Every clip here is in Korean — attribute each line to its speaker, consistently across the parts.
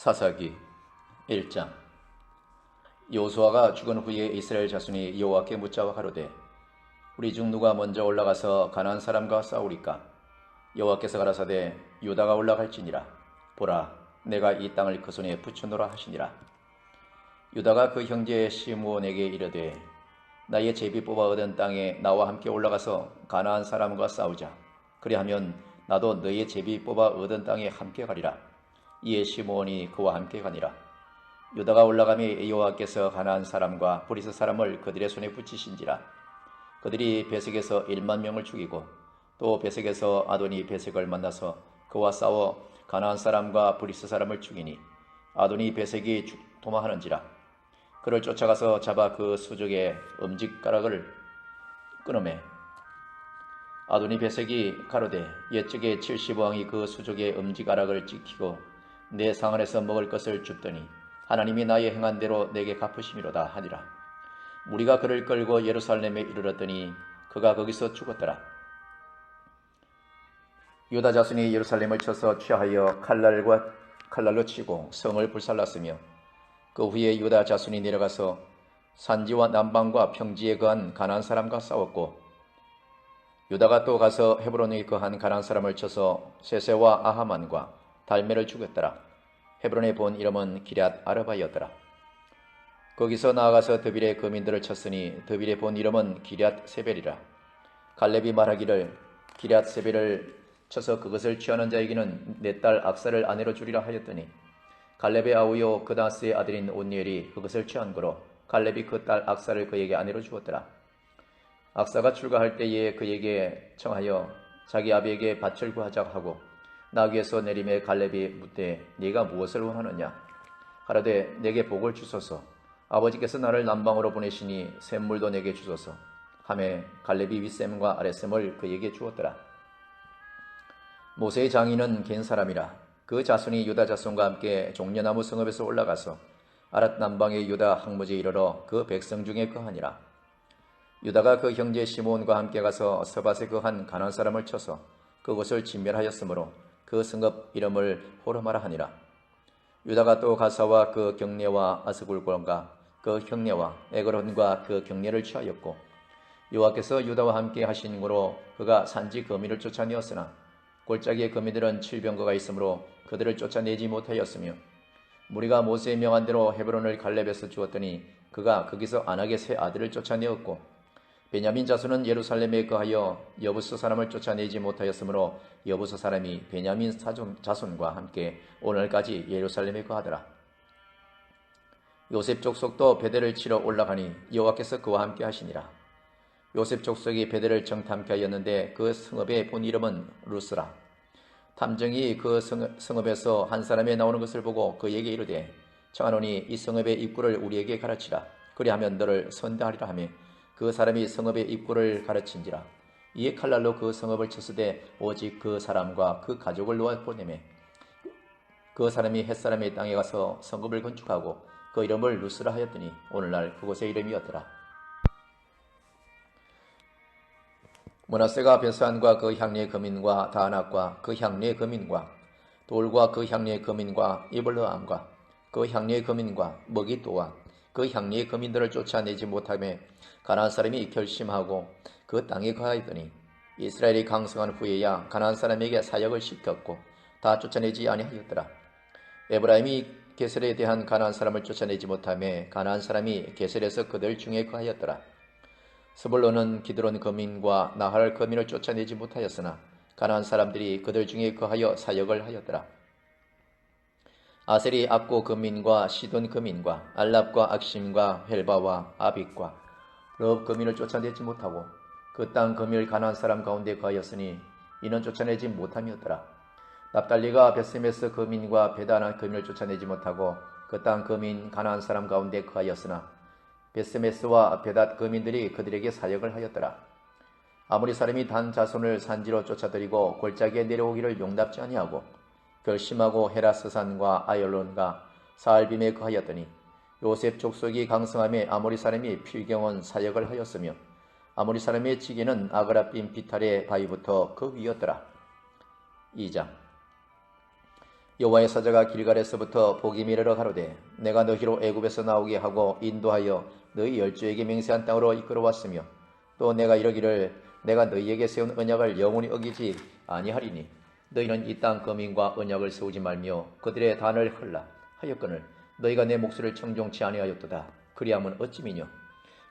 Speaker 1: 사사기 1장. 여호수아가 죽은 후에 이스라엘 자손이 여호와께 묻자와 가로되 우리 중 누가 먼저 올라가서 가나안 사람과 싸우리까? 여호와께서 가라사대 유다가 올라갈지니라. 보라, 내가 이 땅을 그 손에 붙여놓으라 하시니라. 유다가 그 형제 시므온에게 이르되 나의 제비 뽑아 얻은 땅에 나와 함께 올라가서 가나안 사람과 싸우자. 그리하면 나도 너의 제비 뽑아 얻은 땅에 함께 가리라. 이에 시므온이 그와 함께 가니라. 유다가 올라가매 여호와께서 가나안 사람과 브리스 사람을 그들의 손에 붙이신지라. 그들이 베색에서 1만 명을 죽이고 또 베색에서 아도니 베색을 만나서 그와 싸워 가나안 사람과 브리스 사람을 죽이니 아도니 베색이 도마하는지라. 그를 쫓아가서 잡아 그 수족의 엄지가락을 끊으매 아도니 베색이 가로되 옛적에 70왕이 그 수족의 엄지가락을 찍히고 내 상 안에서 먹을 것을 줍더니 하나님이 나의 행한 대로 내게 갚으심이로다 하니라. 무리가 그를 끌고 예루살렘에 이르렀더니 그가 거기서 죽었더라. 유다 자손이 예루살렘을 쳐서 취하여 칼날로 치고 성을 불살랐으며 그 후에 유다 자손이 내려가서 산지와 남방과 평지에 거한 가나안 사람과 싸웠고 유다가 또 가서 헤브론에 거한 가나안 사람을 쳐서 세세와 아하만과 달메를 죽였더라. 헤브론의 본 이름은 기럇 아르바였더라. 거기서 나아가서 드빌의 거민들을 쳤으니 드빌의 본 이름은 기럇 세벨이라. 갈렙이 말하기를 기럇 세벨을 쳐서 그것을 취하는 자에게는 내 딸 악사를 아내로 주리라 하였더니 갈렙의 아우요 그다스의 아들인 온니엘이 그것을 취한 거로 갈렙이 그 딸 악사를 그에게 아내로 주었더라. 악사가 출가할 때에 그에게 청하여 자기 아비에게 밭을 구하자 하고 나귀에서 내림에 갈렙이 묻되 네가 무엇을 원하느냐? 가라되 내게 복을 주소서. 아버지께서 나를 남방으로 보내시니 샘물도 내게 주소서. 하매 갈렙이 윗샘과 아랫샘을 그에게 주었더라. 모세의 장인은 겐 사람이라. 그 자손이 유다 자손과 함께 종려나무 성읍에서 올라가서 아랏 남방의 유다 항무지에 이르러 그 백성 중에 거하니라. 유다가 그 형제 시므온과 함께 가서 서밧에 거한 가나안 사람을 쳐서 그곳을 진멸하였으므로 그 성읍 이름을 호르마라 하니라. 유다가 또 가사와 그 경내와 아스굴골과 그 형내와 에그론과 그 경내를 취하였고 여호와께서 유다와 함께 하신 거로 그가 산지 거민을 쫓아내었으나 골짜기의 거민들은 칠병거가 있으므로 그들을 쫓아내지 못하였으며 무리가 모세의 명한 대로 헤브론을 갈렙에서 주었더니 그가 거기서 안악의 세 아들을 쫓아내었고 베냐민 자손은 예루살렘에 거하여 여부스 사람을 쫓아내지 못하였으므로 여부스 사람이 베냐민 자손과 함께 오늘까지 예루살렘에 거하더라. 요셉 족속도 베델을 치러 올라가니 여호와께서 그와 함께 하시니라. 요셉 족속이 베델을 정탐케 하였는데 그 성읍의 본 이름은 루스라. 탐정이 그 성읍에서 한 사람이 나오는 것을 보고 그에게 이르되 청하노니 이 성읍의 입구를 우리에게 가르치라. 그리하면 너를 선대하리라 하며 그 사람이 성읍의 입구를 가르친지라. 이에 칼날로 그 성읍을 쳤으되 오직 그 사람과 그 가족을 놓아 보내매 그 사람이 햇사람의 땅에 가서 성읍을 건축하고 그 이름을 루스라 하였더니 오늘날 그곳의 이름이었더라. 므낫세가 베스안과 그 향리의 거민과 다낙과 그 향리의 거민과 돌과 그 향리의 거민과 이블르암과 그 향리의 거민과 머기또와 그 향리의 거민들을 쫓아내지 못하며 가나안 사람이 결심하고 그 땅에 거하였더니 이스라엘이 강성한 후에야 가나안 사람에게 사역을 시켰고 다 쫓아내지 아니하였더라. 에브라임이 게셀에 대한 가나안 사람을 쫓아내지 못하며 가나안 사람이 게셀에서 그들 중에 거하였더라. 스불론은 기드론 거민과 나할 거민을 쫓아내지 못하였으나 가나안 사람들이 그들 중에 거하여 사역을 하였더라. 아셀이 압고 거민과 시돈 거민과 알랍과 악심과 헬바와 아빅과 럽 거민을 쫓아내지 못하고 그 땅 거민을 가나안 사람 가운데 거하였으니 이는 쫓아내지 못함이었더라. 납달리가 베세메스 거민과 베다나 거민을 쫓아내지 못하고 그 땅 거민 가나안 사람 가운데 거하였으나 베세메스와 베닷 거민들이 그들에게 사역을 하였더라. 아무리 사람이 단 자손을 산지로 쫓아들이고 골짜기에 내려오기를 용납지 아니하고 결심하고 헤라스산과 아열론과 사알빔에 거하였더니 요셉 족속이 강성함에 아모리 사람이 필경원 사역을 하였으며 아모리 사람의 지게는 아그라빔 비탈의 바위부터 그 위였더라. 2장. 여호와의 사자가 길갈에서부터 복임이 이르러 가로되 내가 너희로 애굽에서 나오게 하고 인도하여 너희 열조에게 맹세한 땅으로 이끌어왔으며 또 내가 이러기를 내가 너희에게 세운 언약을 영원히 어기지 아니하리니 너희는 이 땅 거민과 언약을 세우지 말며 그들의 단을 헐라 하였거늘 너희가 내 목소리를 청종치 아니하였도다. 그리하면 어찌미뇨.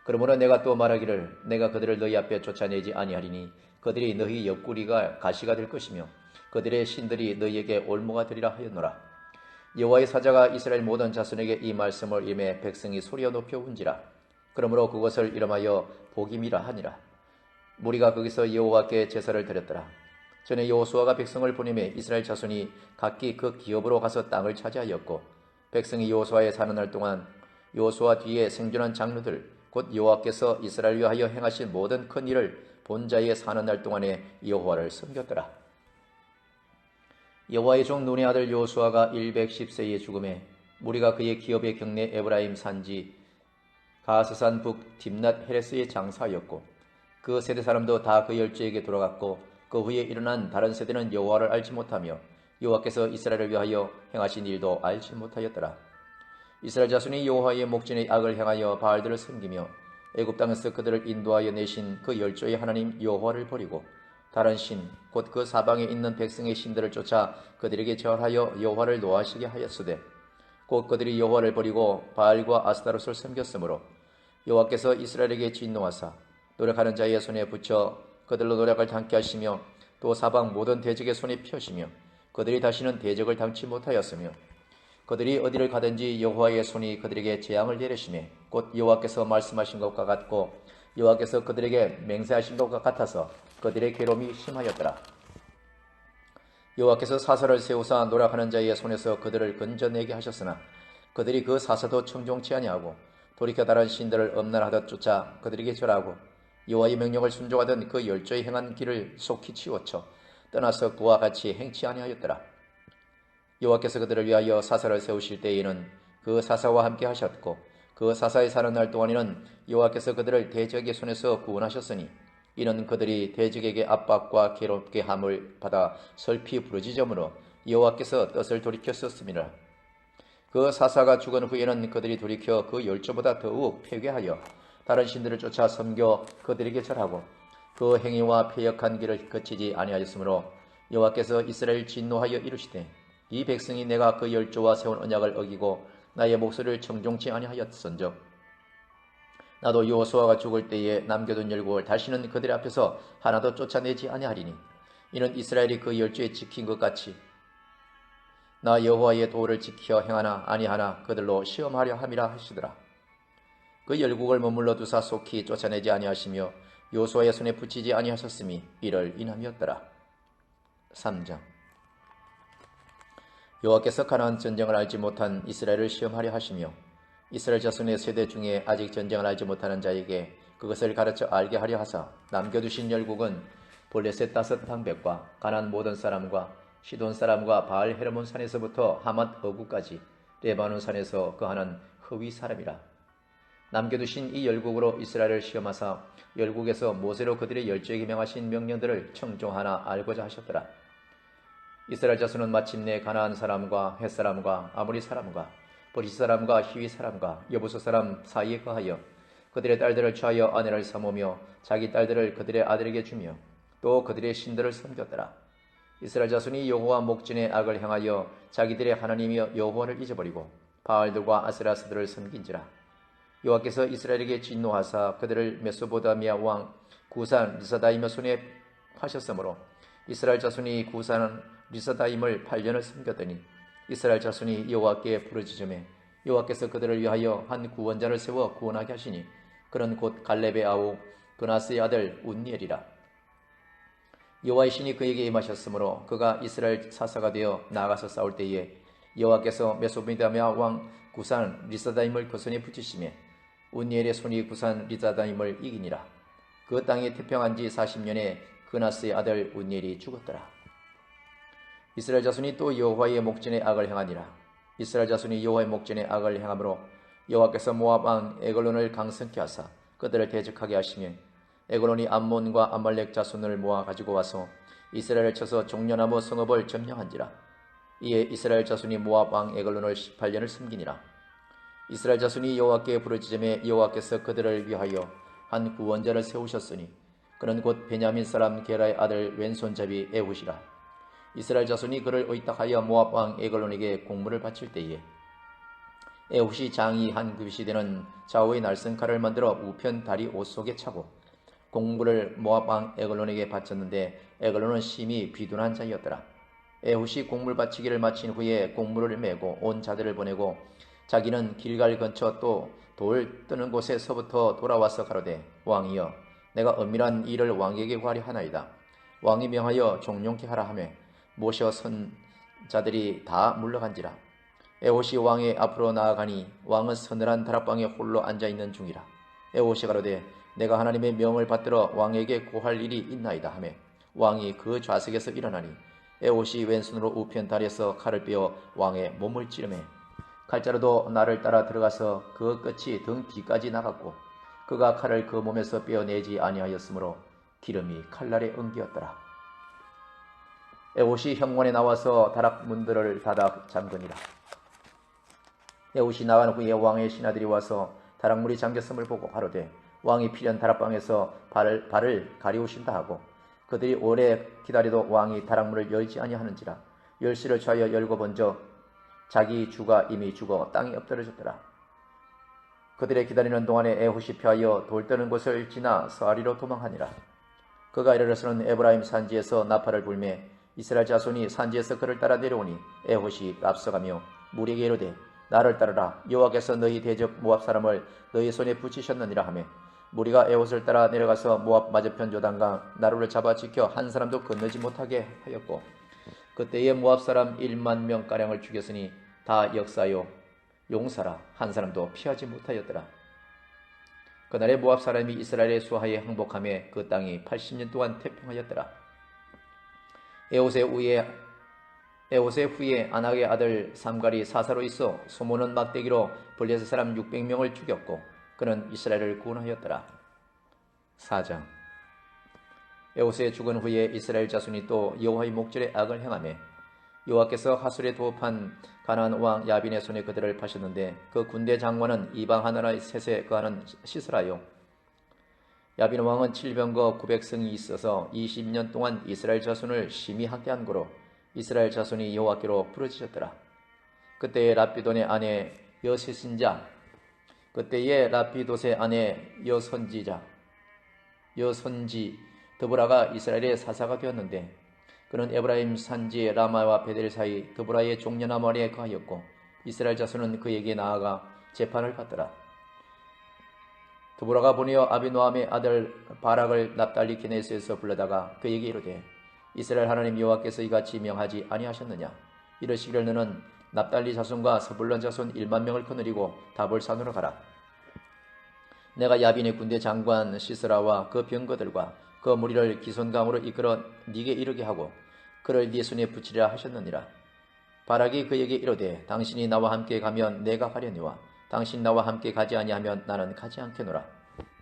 Speaker 1: 그러므로 내가 또 말하기를 내가 그들을 너희 앞에 쫓아내지 아니하리니 그들이 너희 옆구리가 가시가 될 것이며 그들의 신들이 너희에게 올무가 되리라 하였노라. 여호와의 사자가 이스라엘 모든 자손에게 이 말씀을 임해 백성이 소리어 높여 운지라. 그러므로 그것을 이름하여 복임이라 하니라. 무리가 거기서 여호와께 제사를 드렸더라. 전에 여호수아가 백성을 보내매 이스라엘 자손이 각기 그 기업으로 가서 땅을 차지하였고 백성이 여호수아에 사는 날 동안 여호수아 뒤에 생존한 장로들 곧 여호와께서 이스라엘 위하여 행하신 모든 큰 일을 본 자에 사는 날 동안에 여호와를 섬겼더라. 여호와의 종 눈의 아들 여호수아가 110세에 죽음에 무리가 그의 기업의 경내 에브라임 산지 가스산 북 딥낫 헤레스의 장사였고 그 세대 사람도 다 그 열조에게 돌아갔고 그 후에 일어난 다른 세대는 여호와를 알지 못하며 여호와께서 이스라엘을 위하여 행하신 일도 알지 못하였더라. 이스라엘 자손이 여호와의 목전에 악을 행하여 바알들을 섬기며 애굽 땅에서 그들을 인도하여 내신 그 열조의 하나님 여호와를 버리고 다른 신 곧 그 사방에 있는 백성의 신들을 쫓아 그들에게 절하여 여호와를 노하시게 하였으되 곧 그들이 여호와를 버리고 바알과 아스타롯을 섬겼으므로 여호와께서 이스라엘에게 진노하사 노력하는 자의 손에 붙여 그들로 노력을 당케 하시며 또 사방 모든 대적의 손에 펴시며 그들이 다시는 대적을 당치 못하였으며 그들이 어디를 가든지 여호와의 손이 그들에게 재앙을 내리시매 곧 여호와께서 말씀하신 것과 같고 여호와께서 그들에게 맹세하신 것과 같아서 그들의 괴로움이 심하였더라. 여호와께서 사사를 세우사 노력하는 자의 손에서 그들을 건져내게 하셨으나 그들이 그 사사도 청종치 아니하고 돌이켜 다른 신들을 엄란하듯 쫓아 그들에게 절하고 여호와의 명령을 순종하던 그 열조의 행한 길을 속히 치우쳐 떠나서 그와 같이 행치 아니하였더라. 여호와께서 그들을 위하여 사사를 세우실 때에는 그 사사와 함께 하셨고 그 사사의 사는 날 동안에는 여호와께서 그들을 대적의 손에서 구원하셨으니 이는 그들이 대적에게 압박과 괴롭게 함을 받아 설피 부르짖음으로 여호와께서 뜻을 돌이켰었습니다. 그 사사가 죽은 후에는 그들이 돌이켜 그 열조보다 더욱 패괴하여 다른 신들을 쫓아 섬겨 그들에게 절하고 그 행위와 패역한 길을 거치지 아니하였으므로 여호와께서 이스라엘 진노하여 이르시되 이 백성이 내가 그 열조와 세운 언약을 어기고 나의 목소리를 청종치 아니하였은즉 나도 여호수아가 죽을 때에 남겨둔 열국을 다시는 그들 앞에서 하나도 쫓아내지 아니하리니 이는 이스라엘이 그 열조에 지킨 것 같이 나 여호와의 도를 지켜 행하나 아니하나 그들로 시험하려 함이라 하시더라. 그 열국을 머물러 두사 속히 쫓아내지 아니하시며 여호수아의 손에 붙이지 아니하셨음이 이를 인함이었더라. 3장 여호와께서 가나안 전쟁을 알지 못한 이스라엘을 시험하려 하시며 이스라엘 자손의 세대 중에 아직 전쟁을 알지 못하는 자에게 그것을 가르쳐 알게 하려 하사 남겨두신 열국은 블레셋 다섯 방백과 가나안 모든 사람과 시돈 사람과 바알 헤르몬 산에서부터 하맛 어구까지 레바논 산에서 거하는 허위 사람이라. 남겨두신 이 열국으로 이스라엘을 시험하사 열국에서 모세로 그들의 열조에게 명하신 명령들을 청종하나 알고자 하셨더라. 이스라엘 자손은 마침내 가나안 사람과 헷 사람과 아모리 사람과 브리스 사람과 히위 사람과 여부스 사람 사이에 거하여 그들의 딸들을 취하여 아내를 삼으며 자기 딸들을 그들의 아들에게 주며 또 그들의 신들을 섬겼더라. 이스라엘 자손이 여호와 목전에 악을 행하여 자기들의 하나님이여 여호와를 잊어버리고 바알들과 아세라스들을 섬긴지라. 여호와께서 이스라엘에게 진노하사 그들을 메소보다미아 왕 구산 리사다임의 손에 파셨으므로 이스라엘 자손이 구산 리사다임을 8년을 섬겼더니 이스라엘 자손이 여호와께 부르짖으매 여호와께서 그들을 위하여 한 구원자를 세워 구원하게 하시니 그는 곧 갈렙의 아우 그나스의 아들 운니엘이라. 여호와의 신이 그에게 임하셨으므로 그가 이스라엘 사사가 되어 나아가서 싸울 때에 여호와께서 메소포타미아 왕 구산 리사다임을 그 손에 붙이시매 운니엘의 손이 구산 리사다임을 이기니라. 그 땅이 태평한 지 40년에 그나스의 아들 운니엘이 죽었더라. 이스라엘 자손이 또 여호와의 목전에 악을 행하니라. 이스라엘 자손이 여호와의 목전에 악을 행함으로 여호와께서 모압 왕 에글론을 강성케 하사 그들을 대적하게 하시며 에글론이 암몬과 아말렉 자손을 모아 가지고 와서 이스라엘을 쳐서 종려나무 성읍을 점령한지라. 이에 이스라엘 자손이 모압 왕 에글론을 18년을 섬기니라. 이스라엘 자손이 여호와께 부르짖음에 여호와께서 그들을 위하여 한 구원자를 세우셨으니 그는 곧 베냐민 사람 게라의 아들 왼손잡이 에훗이라. 이스라엘 자손이 그를 의탁하여 모압 왕 에글론에게 공물을 바칠 때에 에훗이 장이 한 규빗이 되는 좌우의 날쌘칼을 만들어 우편 다리 옷 속에 차고 공물을 모압 왕 에글론에게 바쳤는데 에글론은 심히 비둔한 자였더라. 에훗이 공물 바치기를 마친 후에 공물을 메고 온 자들을 보내고 자기는 길갈 근처 또 돌 뜨는 곳에서부터 돌아와서 가로되 왕이여 내가 엄밀한 일을 왕에게 구하려 하나이다. 왕이 명하여 종용케 하라 하매 모셔 선 자들이 다 물러간지라. 에훗이 왕의 앞으로 나아가니 왕은 서늘한 다락방에 홀로 앉아있는 중이라. 에훗이 가로되 내가 하나님의 명을 받들어 왕에게 구할 일이 있나이다 하매 왕이 그 좌석에서 일어나니 에훗이 왼손으로 우편 다리에서 칼을 빼어 왕의 몸을 찌르매 칼자루도 나를 따라 들어가서 그 끝이 등 뒤까지 나갔고 그가 칼을 그 몸에서 빼어내지 아니하였으므로 기름이 칼날에 엉기었더라. 에훗이 현관에 나와서 다락 문들을 닫아 잠그니라. 에훗이 나간 후에 왕의 신하들이 와서 다락문이 잠겼음을 보고 가로되 왕이 필연 다락방에서 발을 가리우신다 하고 그들이 오래 기다려도 왕이 다락문을 열지 아니하는지라. 열쇠를 취하여 열고 번져 자기 주가 이미 죽어 땅에 엎드려졌더라. 그들의 기다리는 동안에 에훗이 피하여 돌 떠는 곳을 지나 서아리로 도망하니라. 그가 이르러서는 에브라임 산지에서 나팔을 불매 이스라엘 자손이 산지에서 그를 따라 내려오니 에훗이 앞서가며 무리에게 이르되 나를 따르라. 여호와께서 너희 대적 모압 사람을 너희 손에 붙이셨느니라 하매 무리가 에훗을 따라 내려가서 모압 맞은편 요단강 나루를 잡아 지켜 한 사람도 건너지 못하게 하였고 그때에 모압 사람 1만 명가량을 죽였으니 다 역사요 용사라. 한 사람도 피하지 못하였더라. 그날에 모압 사람이 이스라엘의 수하에 항복하며 그 땅이 80년 동안 태평하였더라. 에훗의 후에 아낙의 아들 삼갈이 사사로 있어 소모는 막대기로 블레셋 사람 600명을 죽였고 그는 이스라엘을 구원하였더라. 4장. 에훗의 죽은 후에 이스라엘 자손이 또 여호와의 목전에 악을 행하며 여호와께서 하술에 도읍한 가나안 왕 야빈의 손에 그들을 파셨는데 그 군대 장관은 이방 하나라의 셋에 거하는 시스라요. 야빈 왕은 7병거 900승이 있어서 20년 동안 이스라엘 자손을 심히 학대한 고로 이스라엘 자손이 여호와께로 부르짖었더라. 그때에 라피돈의 아내 여선지 드보라가 이스라엘의 사사가 되었는데 그는 에브라임 산지의 라마와 베델 사이 드보라의 종려나 머리에 거하였고 이스라엘 자손은 그에게 나아가 재판을 받더라. 드보라가 보내어 아비노함의 아들 바락을 납달리 기네스에서 불러다가 그에게 이르되 이스라엘 하나님 여호와께서 이같이 명하지 아니하셨느냐. 이르시기를 너는 납달리 자손과 스불론 자손 1만 명을 거느리고 다볼산으로 가라. 내가 야빈의 군대 장관 시스라와 그 병거들과 그 무리를 기손강으로 이끌어 네게 이르게 하고 그를 네 손에 붙이리라 하셨느니라. 바락이 그에게 이르되 당신이 나와 함께 가면 내가 가려니와 당신 나와 함께 가지 아니하면 나는 가지 않겠노라.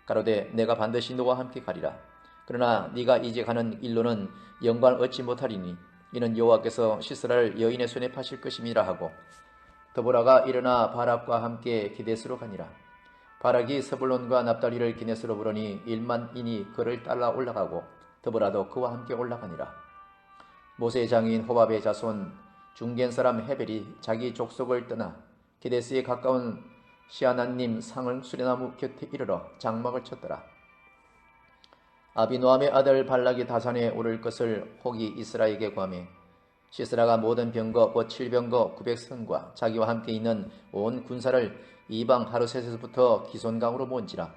Speaker 1: 가로되 내가 반드시 너와 함께 가리라. 그러나 네가 이제 가는 일로는 영광을 얻지 못하리니 이는 여호와께서 시스라를 여인의 손에 파실 것임이라 하고 드보라가 일어나 바락과 함께 기데스로 가니라. 바락이 스불론과 납달리를 기네스로 부르니 1만인이 그를 따라 올라가고 드보라도 그와 함께 올라가니라. 모세의 장인 호밥의 자손 중겐 사람 헤벨이 자기 족속을 떠나 기데스에 가까운 시아나님 상을 수레나무 곁에 이르러 장막을 쳤더라. 아비노함의 아들 발락이 다산에 오를 것을 혹이 이스라에게 구하며 시스라가 모든 병거 곧 7병거 900선과 자기와 함께 있는 온 군사를 이방 하루셋에서부터 기손강으로 모은지라.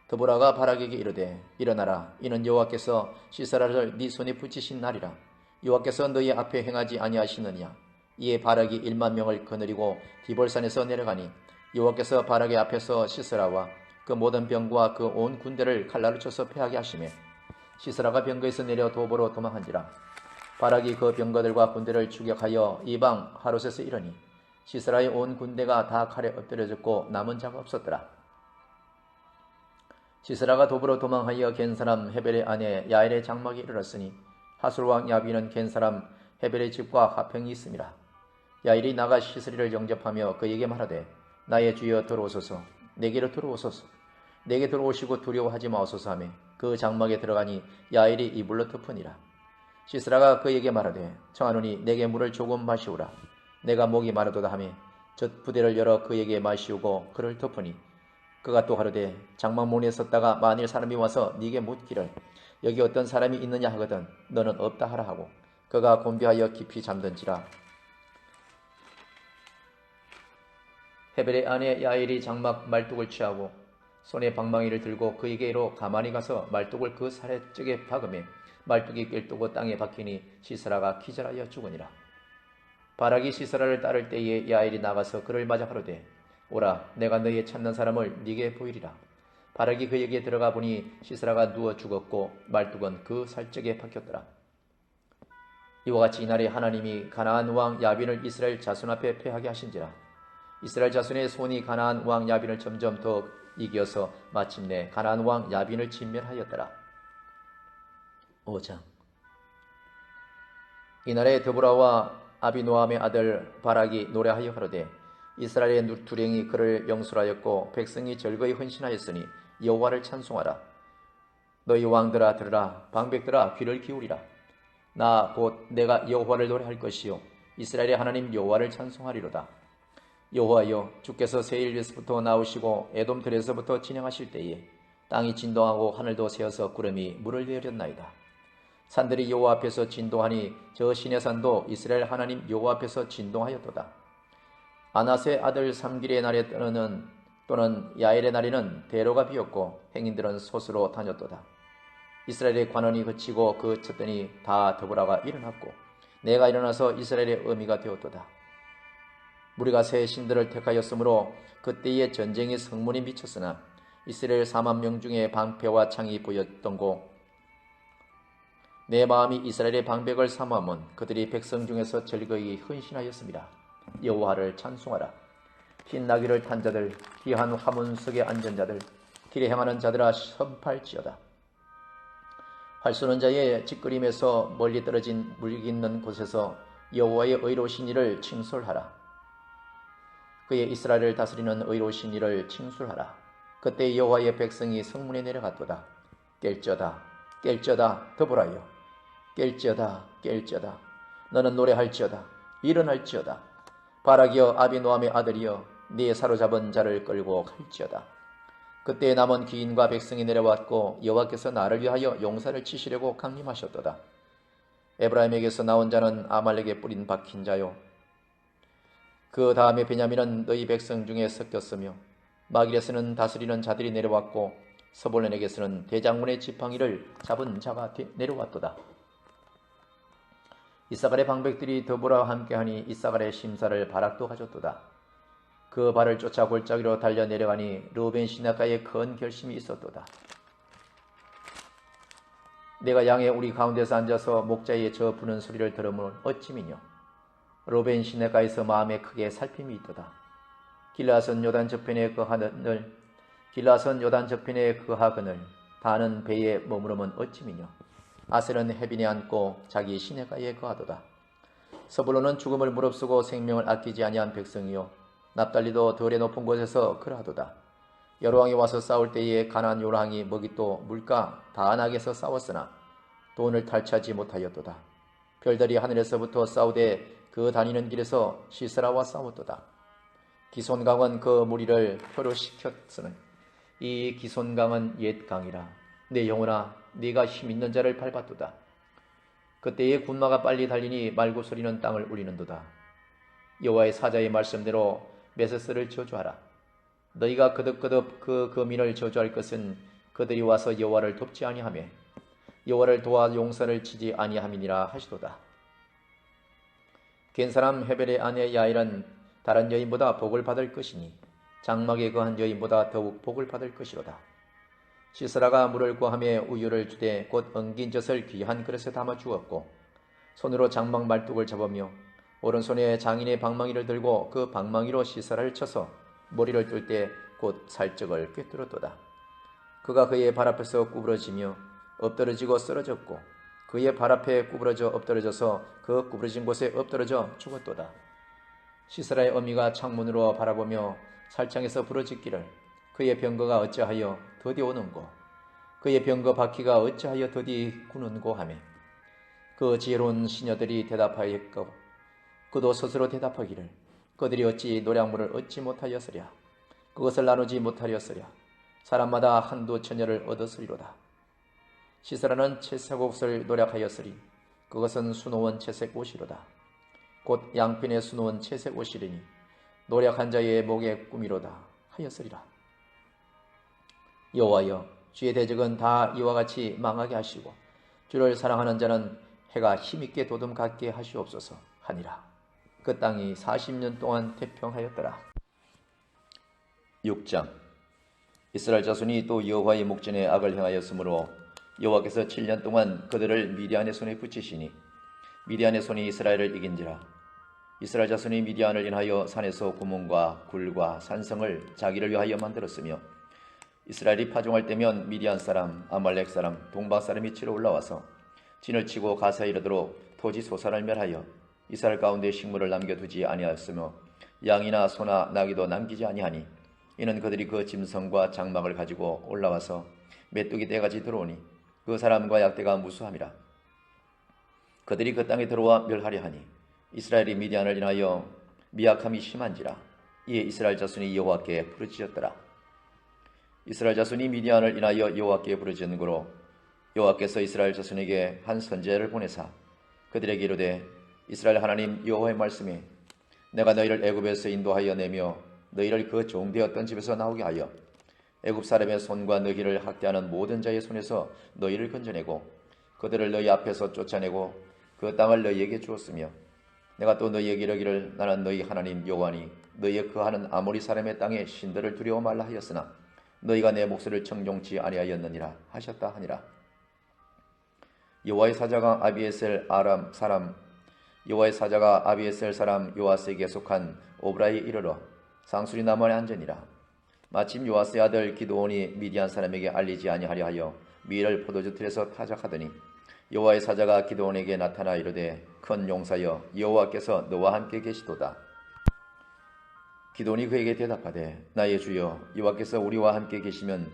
Speaker 1: 드보라가 바락에게 이르되 일어나라. 이는 여호와께서 시스라를 네 손에 붙이신 날이라. 여호와께서 너희 앞에 행하지 아니하시느냐. 이에 바락이 1만 명을 거느리고 디볼산에서 내려가니 여호와께서 바락의 앞에서 시스라와 그 모든 병과 그 온 군대를 칼날로 쳐서 패하게 하시매 시스라가 병거에서 내려 도보로 도망한지라. 바락이 그 병거들과 군대를 추격하여 이방 하롯에서 이르니 시스라의 온 군대가 다 칼에 엎드려졌고 남은 자가 없었더라. 시스라가 도보로 도망하여 겐 사람 헤벨의 아내 야엘의 장막에 이르렀으니 하술왕 야빈은 겐 사람 헤벨의 집과 화평이 있음이라. 야일이 나가 시스리를 영접하며 그에게 말하되 나의 주여 들어오소서. 내게로 들어오소서. 내게 들어오시고 두려워하지 마소서 하며 그 장막에 들어가니 야일이 이불로 덮으니라. 시스라가 그에게 말하되 청하노니 내게 물을 조금 마시오라. 내가 목이 마르도다 하며 젖 부대를 열어 그에게 마시우고 그를 덮으니 그가 또 하르되 장막문에 섰다가 만일 사람이 와서 네게 묻기를 여기 어떤 사람이 있느냐 하거든 너는 없다 하라 하고 그가 곤비하여 깊이 잠든지라. 헤벨의 아내 야일이 장막 말뚝을 취하고 손에 방망이를 들고 그에게로 가만히 가서 말뚝을 그 사래쪽에 박으며 말뚝이 꿰뜨고 땅에 박히니 시스라가 기절하여 죽으니라. 바락이 시스라를 따를 때에 야일이 나가서 그를 맞아 가로되 오라 내가 너의 찾는 사람을 네게 보이리라. 바락이 그에게 들어가 보니 시스라가 누워 죽었고 말뚝은 그 살적에 박혔더라. 이와 같이 이날에 하나님이 가나안 왕 야빈을 이스라엘 자손 앞에 패하게 하신지라. 이스라엘 자손의 손이 가나안 왕 야빈을 점점 더 이겨서 마침내 가나안 왕 야빈을 진멸하였더라. 5장. 이날에 드보라와 아비노함의 아들 바락이 노래하여 가로되 이스라엘의 두령이 그를 영술하였고 백성이 절거히 헌신하였으니 여호와를 찬송하라. 너희 왕들아 들으라. 방백들아 귀를 기울이라. 나 곧 내가 여호와를 노래할 것이요 이스라엘의 하나님 여호와를 찬송하리로다. 여호와여 주께서 세일에서부터 나오시고 에돔 들에서부터 진행하실 때에 땅이 진동하고 하늘도 새어서 구름이 물을 내렸나이다. 산들이 여호와 앞에서 진동하니 저 신의 산도 이스라엘 하나님 여호와 앞에서 진동하였도다. 아낫의 아들 삼길의 날에 또는 야엘의 날에는 대로가 비었고 행인들은 솥으로 다녔도다. 이스라엘의 관원이 그치고 그 쳤더니 다 드보라가 일어났고 내가 일어나서 이스라엘의 의미가 되었도다. 우리가 새 신들을 택하였으므로 그때의 전쟁의 성문이 미쳤으나 이스라엘 4만 명 중에 방패와 창이 보였던고 내 마음이 이스라엘의 방백을 삼으면 그들이 백성 중에서 절거히 헌신하였습니다. 여호와를 찬송하라. 흰 나귀를 탄 자들 귀한 화문 속에 앉은 자들 길에 행하는 자들아 선팔지어다. 활 쏘는 자의 짓거림에서 멀리 떨어진 물 있는 곳에서 여호와의 의로우신 이를 칭송하라. 그의 이스라엘을 다스리는 의로우신 이를 칭송하라. 그때 여호와의 백성이 성문에 내려갔도다. 깰지어다 깰지어다 드보라여 깰지어다 깰지어다 너는 노래할지어다 일어날지어다. 바락이여 아비노함의 아들이여 네 사로잡은 자를 끌고 갈지어다. 그때 남은 귀인과 백성이 내려왔고 여호와께서 나를 위하여 용사를 치시려고 강림하셨도다. 에브라임에게서 나온 자는 아말렉의 뿌린 박힌 자요 그 다음에 베냐민은 너희 백성 중에 섞였으며 마길에서는 다스리는 자들이 내려왔고 서볼렌에게서는 대장군의 지팡이를 잡은 자가 내려왔도다. 이사갈의 방백들이 드보라와 함께하니 이사갈의 심사를 바락도 가졌도다. 그 발을 쫓아 골짜기로 달려 내려가니 르우벤 시냇가에 큰 결심이 있었도다. 내가 양의 우리 가운데서 앉아서 목자의 저 부는 소리를 들으면 어찌미뇨. 르우벤 시냇가에서 마음에 크게 살핌이 있도다. 길라선 요단 저편에 그하거늘 다는 배에 머무르면 어찌미뇨. 아셀은 해변에 앉고 자기 시냇가에 거하도다. 서불론은 죽음을 무릅쓰고 생명을 아끼지 아니한 백성이요 납달리도 덜에 높은 곳에서 그러하도다. 여로왕이 와서 싸울 때에 가나안 요랑이 먹잇도 물가 다안악에서 싸웠으나 돈을 탈취하지 못하였도다. 별들이 하늘에서부터 싸우되 그 다니는 길에서 시스라와 싸웠도다. 기손강은 그 무리를 표류시켰으니 이 기손강은 옛 강이라. 내 영혼아 네가 힘있는 자를 밟았도다. 그때의 군마가 빨리 달리니 말구소리는 땅을 울리는도다. 여호와의 사자의 말씀대로 메세스를 저주하라. 너희가 거듭거듭 그 거민을 저주할 것은 그들이 와서 여호와를 돕지 아니하며 여호와를 도와 용사를 치지 아니함이니라 하시도다. 겐사람 헤벨의 아내 야일은 다른 여인보다 복을 받을 것이니 장막에 거한 여인보다 더욱 복을 받을 것이로다. 시스라가 물을 구하며 우유를 주되 곧 엉긴 젖을 귀한 그릇에 담아 주었고 손으로 장막 말뚝을 잡으며 오른손에 장인의 방망이를 들고 그 방망이로 시스라를 쳐서 머리를 뚫 때 곧 살적을 꿰뚫었도다. 그가 그의 발 앞에서 구부러지며 엎드러지고 쓰러졌고 그의 발 앞에 구부러져 엎드러져서 그 구부러진 곳에 엎드러져 죽었도다. 시스라의 어미가 창문으로 바라보며 살창에서 부르짖기를 그의 병거가 어찌하여 더디 오는고 그의 병거 바퀴가 어찌하여 더디 구는고 하며 그 지혜로운 시녀들이 대답하였고 그도 스스로 대답하기를 그들이 어찌 노량물을 얻지 못하였으랴 그것을 나누지 못하였으랴 사람마다 한두 처녀를 얻었으리로다. 시스라는 채색 옷을 노력하였으리 그것은 수놓은 채색 옷이로다. 곧 양핀에 수놓은 채색 옷이리니 노력한 자의 목의 꿈이로다 하였으리라. 여호와여 주의 대적은 다 이와 같이 망하게 하시고 주를 사랑하는 자는 해가 힘있게 도둠 갖게 하시옵소서 하니라. 그 땅이 40년 동안 태평하였더라. 6장. 이스라엘 자손이 또 여호와의 목전에 악을 행하였으므로 여호와께서 7년 동안 그들을 미디안의 손에 붙이시니 미디안의 손이 이스라엘을 이긴지라. 이스라엘 자손이 미디안을 인하여 산에서 구멍과 굴과 산성을 자기를 위하여 만들었으며 이스라엘이 파종할 때면 미디안 사람, 아말렉 사람, 동방 사람이 치러 올라와서 진을 치고 가사에 이르도록 토지 소산을 멸하여 이스라엘 가운데 식물을 남겨두지 아니하였으며 양이나 소나 나귀도 남기지 아니하니 이는 그들이 그 짐승과 장막을 가지고 올라와서 메뚜기 떼같이 들어오니 그 사람과 약대가 무수함이라. 그들이 그 땅에 들어와 멸하려 하니 이스라엘이 미디안을 인하여 미약함이 심한지라. 이에 이스라엘 자손이 여호와께 부르짖었더라. 이스라엘 자손이 미디안을 인하여 여호와께 부르짖은 고로 여호와께서 이스라엘 자손에게 한 선지자를 보내사 그들에게 이르되 이스라엘 하나님 여호와의 말씀에 내가 너희를 애굽에서 인도하여 내며 너희를 그 종되었던 집에서 나오게 하여 애굽 사람의 손과 너희를 학대하는 모든 자의 손에서 너희를 건져내고 그들을 너희 앞에서 쫓아내고 그 땅을 너희에게 주었으며 내가 또 너희에게 이르기를 나는 너희 하나님 여호와니 너희의 그하는 아모리 사람의 땅에 신들을 두려워 말라 하였으나 너희가 내 목소리를 청종치 아니하였느니라 하셨다 하니라. 여호와의 사자가 아비에셀 사람 요아스에게 속한 오브라에 이르러 상수리 나무 안에 앉으니라. 마침 요아스의 아들 기드온이 미디안 사람에게 알리지 아니하려 하여 밀을 포도주 틀에서 타작하더니 여호와의 사자가 기드온에게 나타나 이르되 큰 용사여 여호와께서 너와 함께 계시도다. 기드온이 그에게 대답하되 나의 주여 여호와께서 우리와 함께 계시면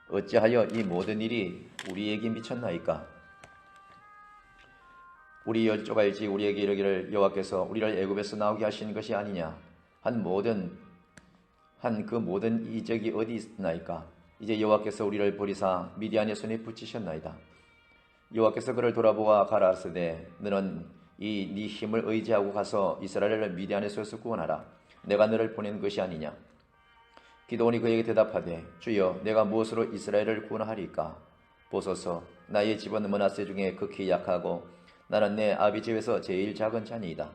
Speaker 1: 어찌하여 이 모든 일이 우리에게 미쳤나이까? 우리 열조가 일찍 우리에게 이르기를 여호와께서 우리를 애굽에서 나오게 하신 것이 아니냐 한 그 모든 이적이 어디 있나이까? 이제 여호와께서 우리를 버리사 미디안의 손에 붙이셨나이다. 여호와께서 그를 돌아보아 가라사대 너는 이 네 힘을 의지하고 가서 이스라엘을 미디안의 손에서 구원하라. 내가 너를 보낸 것이 아니냐. 기드온이 그에게 대답하되 주여 내가 무엇으로 이스라엘을 구원하리까? 보소서 나의 집은 므낫세 중에 극히 약하고 나는 내 아비 집에서 제일 작은 자니이다.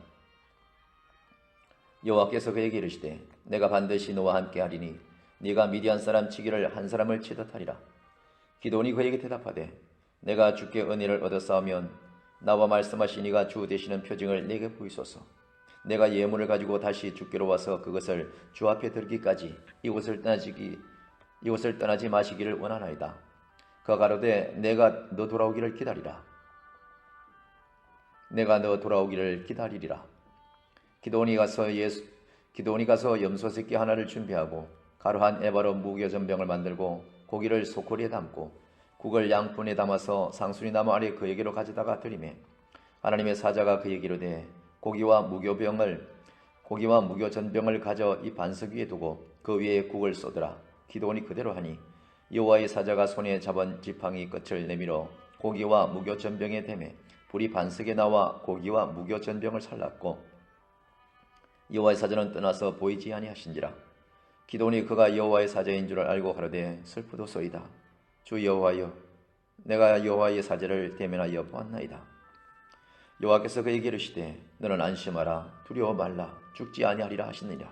Speaker 1: 여호와께서 그에게 이르시되 내가 반드시 너와 함께 하리니 네가 미디안 사람 치기를 한 사람을 치듯 하리라. 기드온이 그에게 대답하되 내가 주께 은혜를 얻었사오면 나와 말씀하신 이가 주 되시는 표징을 내게 보이소서. 내가 예물을 가지고 다시 주께로 와서 그것을 주 앞에 들기까지 이곳을 떠나지 마시기를 원하나이다. 그가 가로되 내가 너 돌아오기를 기다리라. 내가 너 돌아오기를 기다리리라. 기드온이 가서 염소 새끼 하나를 준비하고 가루 한 에바로 무교전병을 만들고 고기를 소코리에 담고 국을 양푼에 담아서 상수리 나무 아래 그에게로 가져다가 드리매 하나님의 사자가 그에게 이르되 고기와 무교전병을 가져 이 반석 위에 두고 그 위에 국을 쏟으라. 기드온이 그대로 하니 여호와의 사자가 손에 잡은 지팡이 끝을 내밀어 고기와 무교전병에 대매 불이 반석에 나와 고기와 무교전병을 살랐고 여호와의 사자는 떠나서 보이지 아니하신지라. 기드온이 그가 여호와의 사자인 줄 알고 가로되 슬프도소이다. 주 여호와여 내가 여호와의 사자를 대면하여 보았나이다. 여호와께서 그에게 이르시되 너는 안심하라 두려워 말라 죽지 아니하리라 하시느니라.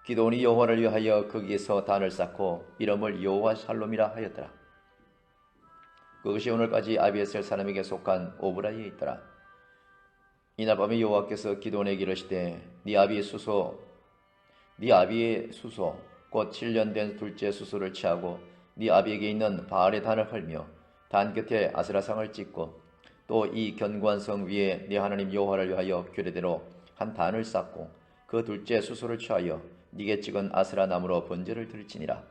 Speaker 1: 기드온이 여호와를 위하여 거기에서 단을 쌓고 이름을 여호와 살롬이라 하였더라. 그것이 오늘까지 아비에셀 사람에게 속한 오브라에 있더라. 이날 밤에 여호와께서 기드온에게 이르시되 네 아비의 수소 곧 7년 된 둘째 수소를 취하고 네 아비에게 있는 바알의 단을 헐며 단 곁에 아스라상을 찍고 또 이 견고한 성 위에 네 하나님 여호와를 위하여 규례대로 한 단을 쌓고 그 둘째 수소를 취하여 네게 찍은 아스라 나무로 번제를 드릴지니라.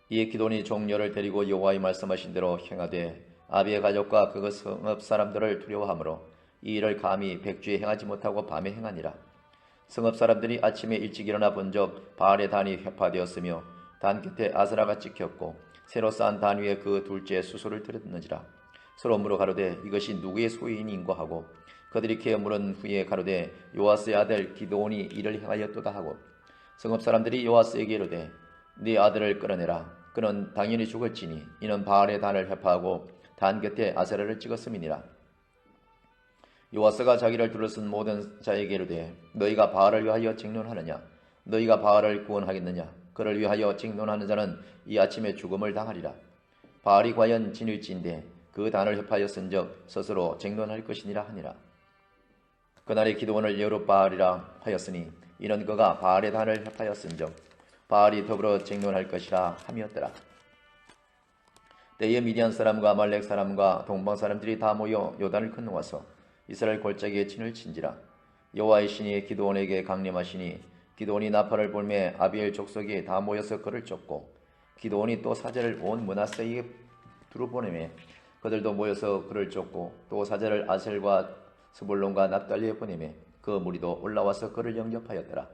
Speaker 1: 이에 기돈이 종려를 데리고 여호와의 말씀하신 대로 행하되 아비의 가족과 그 성읍 사람들을 두려워하므로 이 일을 감히 백주에 행하지 못하고 밤에 행하니라. 성읍 사람들이 아침에 일찍 일어나 본적 바알의 단이 회파되었으며 단 곁에 아스라가 찍혔고 새로 쌓은 단 위에 그 둘째 수소를 들였는지라. 서로 물어 가로되 이것이 누구의 소유인인고 하고 그들이 캐어 물은 후에 가로되 요아스의 아들 기드온이 이를 행하였도다 하고 성읍 사람들이 요아스에게 이르되 네 아들을 끌어내라. 그는 당연히 죽을지니 이는 바알의 단을 회파하고 단 곁에 아세라를 찍었음이니라. 요아스가 자기를 둘러쓴 모든 자에게 이르되 너희가 바알을 위하여 쟁론하느냐? 너희가 바알을 구원하겠느냐? 그를 위하여 쟁론하는 자는 이 아침에 죽음을 당하리라. 바알이 과연 진일지인데 그 단을 회파하였은즉 스스로 쟁론할 것이니라 하니라. 그날의 기드온을 여룻바알이라 하였으니 이는 그가 바알의 단을 회파하였은즉 바알이 더불어 쟁론할 것이라 함이었더라. 때에 미디안 사람과 아말렉 사람과 동방 사람들이 다 모여 요단을 건너와서 이스라엘 골짜기에 진을 친지라. 여호와의 신이 기드온에게 강림하시니 기드온이 나팔을 불매 아비엘 족속이 다 모여서 그를 쫓고 기드온이 또 사제를 온 므낫세에게 두루 보내매 그들도 모여서 그를 쫓고 또 사제를 아셀과 스불론과 납달리에 보내매 그 무리도 올라와서 그를 영접하였더라.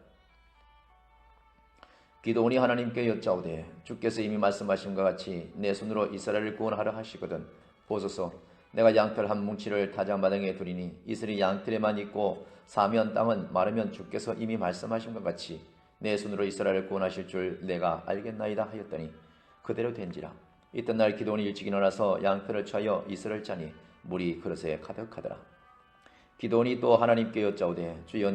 Speaker 1: 기드온이 하나님께 여짜오되 주께서 이미 말씀하신 것 같이 내 손으로 이스라엘을 구원하려 하시거든 보소서 내가 양털 한 뭉치를 타작마당에 두리니 이슬이 양털에만 있고 사면 땅은 마르면 주께서 이미 말씀하신 것 같이 내 손으로 이스라엘을 구원하실 줄 내가 알겠나이다 하였더니 그대로 된지라. 이튿날 기드온이 일찍 일어나서 양털을 취하여 이슬을 짜니 물이 그릇에 가득하더라. 기드온이 또 하나님께 여짜오되 주여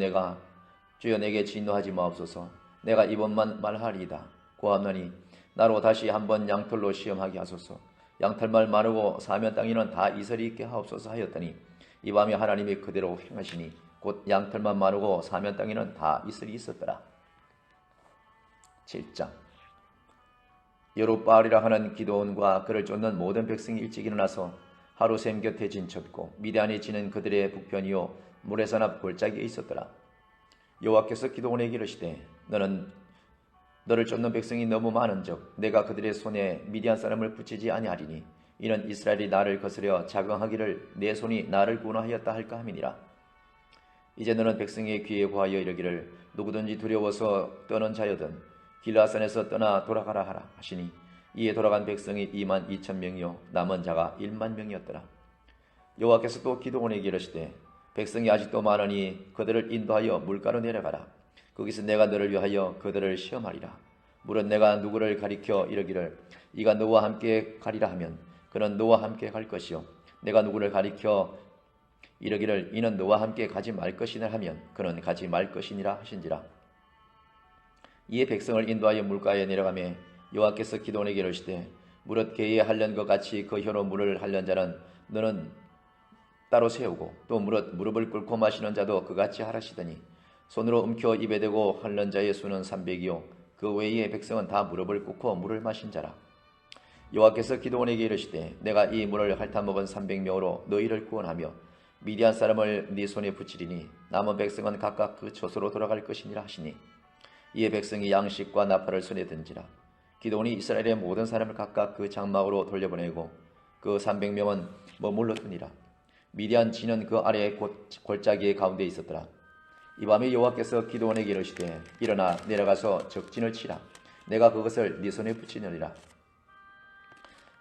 Speaker 1: 내게 진노하지 마옵소서. 내가 이번만 말하리이다. 고하노니 나로 다시 한번 양털로 시험하게 하소서. 양털만 마르고 사면 땅에는 다 이슬이 있게 하옵소서 하였더니 이 밤에 하나님이 그대로 행하시니 곧 양털만 마르고 사면 땅에는 다 이슬이 있었더라. 7장. 여룻바알이라 하는 기드온과 그를 쫓는 모든 백성이 일찍 일어나서 하루 샘 곁에 진쳤고 미디안이 지는 그들의 북편이요 모레산 앞 골짜기에 있었더라. 여호와께서 기드온에게 이르시되 너를 쫓는 백성이 너무 많은즉 내가 그들의 손에 미디안 사람을 붙이지 아니하리니 이는 이스라엘이 나를 거스려 자긍하기를 내 손이 나를 구원하였다 할까 함이니라. 이제 너는 백성의 귀에 구하여 이르기를 누구든지 두려워서 떠는 자여든 길라산에서 떠나 돌아가라 하라 하시니 이에 돌아간 백성이 22,000명이요 남은 자가 10,000명이었더라. 여호와께서 또 기드온에게 이르시되 백성이 아직도 많으니 그들을 인도하여 물가로 내려가라. 거기서 내가 너를 위하여 그들을 시험하리라. 물은 내가 누구를 가리켜 이르기를 이가 너와 함께 가리라 하면 그는 너와 함께 갈 것이요 내가 누구를 가리켜 이르기를 이는 너와 함께 가지 말 것이라 하면 그는 가지 말 것이니라 하신지라. 이에 백성을 인도하여 물가에 내려가매 여호와께서 기드온에게 이르시되 무릇 개에 할련 것 같이 그 혀로 물을 할련 자는 너는 따로 세우고 또 무릎을 꿇고 마시는 자도 그같이 하라시더니 손으로 움켜 입에 대고 할련 자의 수는 300이요 그 외의 백성은 다 무릎을 꿇고 물을 마신 자라. 여호와께서 기드온에게 이르시되 내가 이 물을 핥아먹은 300명으로 너희를 구원하며 미디안 사람을 네 손에 붙이리니 남은 백성은 각각 그 처소로 돌아갈 것이니라 하시니 이에 백성이 양식과 나팔을 손에 든지라. 기드온이 이스라엘의 모든 사람을 각각 그 장막으로 돌려보내고 그 300명은 머물렀더니라. 미디안 지는 그 아래의 골짜기의 가운데 있었더라. 이 밤에 여호와께서 기드온에게 이르시되 일어나 내려가서 적진을 치라. 내가 그것을 네 손에 붙이느니라.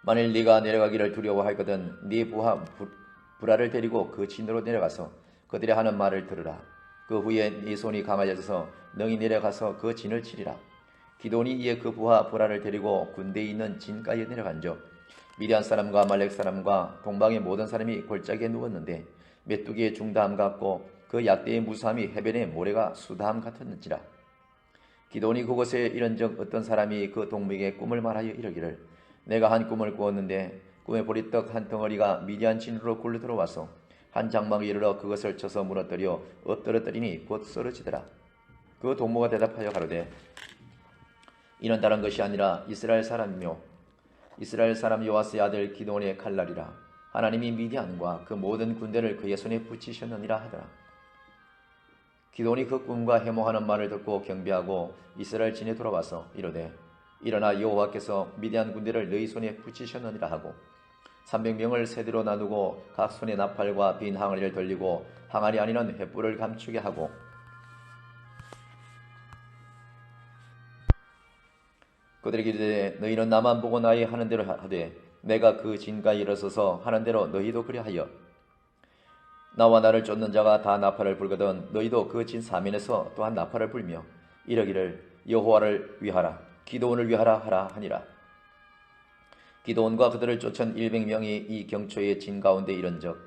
Speaker 1: 만일 네가 내려가기를 두려워하거든 네 부하 브라를 데리고 그 진으로 내려가서 그들이 하는 말을 들으라. 그 후에 네 손이 강하여져서 능히 내려가서 그 진을 치리라. 기드온이 이에 그 부하 브라를 데리고 군대에 있는 진가에 내려간즉 미디안 사람과 아말렉 사람과 동방의 모든 사람이 골짜기에 누웠는데 메뚜기의 중다함 같고 그 약대의 무수함이 해변의 모래가 수다함 같았는지라. 기드온이 그곳에 이른즉 어떤 사람이 그 동무에게 꿈을 말하여 이르기를 내가 한 꿈을 꾸었는데 꿈에 보리떡 한 덩어리가 미디안 진으로 굴러 들어와서 한 장막에 이르러 그것을 쳐서 무너뜨려 엎드러뜨리니 곧 쓰러지더라. 그 동무가 대답하여 가로되 이는 다른 것이 아니라 이스라엘 사람 요아스의 아들 기드온의 칼날이라. 하나님이 미디안과 그 모든 군대를 그의 손에 붙이셨느니라 하더라. 기드온이 그 꿈과 해몽하는 말을 듣고 경배하고 이스라엘 진에 돌아와서 이르되 일어나 여호와께서 미디안 군대를 너희 손에 붙이셨느니라 하고 300명을 세대로 나누고 각 손에 나팔과 빈 항아리를 돌리고 항아리 안에는 횃불을 감추게 하고 그들에게 이르되 너희는 나만 보고 나의 하는 대로 하되 내가 그 진가에 일어서서 하는 대로 너희도 그리하여 나와 나를 쫓는 자가 다 나팔을 불거든 너희도 그 진 사면에서 또한 나팔을 불며 이러기를 여호와를 위하라 기드온을 위하라 하라 하니라. 기드온과 그들을 쫓은 100명이 이 경초의 진 가운데 이른적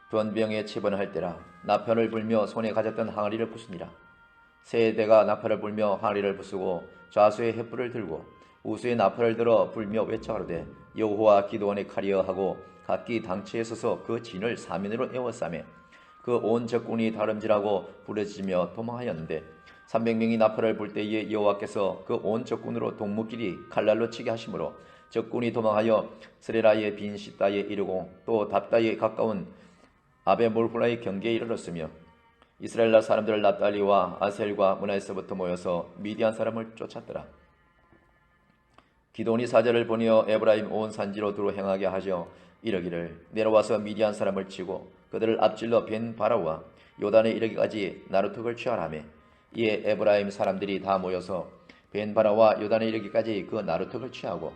Speaker 1: 변병에 체번할 때라. 나팔을 불며 손에 가졌던 항아리를 부수니라. 세 대가 나팔을 불며 항아리를 부수고 좌수의 횃불을 들고 우수의 나팔을 들어 불며 외쳐가로되 여호와 기드온의 칼이여 하고 각기 당체에 서서 그 진을 사면으로 에워싸매 그 온 적군이 다름질하고 부르짖으며 도망하였는데 300명이 나팔을 불 때에 여호와께서 그 온 적군으로 동무끼리 칼날로 치게 하심으로 적군이 도망하여 스레라의 빈 시다에 이르고 또 답다에 가까운 아베몰후라의 경계에 이르렀으며 이스라엘 사람들 납달리와 아셀과 문하에서부터 모여서 미디안 사람을 쫓았더라. 기드온이 사자를 보내어 에브라임 온 산지로 두루 행하게 하여 이르기를 내려와서 미디안 사람을 치고 그들을 앞질러 벤 바라와 요단에 이르기까지 나루턱을 취하라매 이에 에브라임 사람들이 다 모여서 벤 바라와 요단에 이르기까지 그 나루턱을 취하고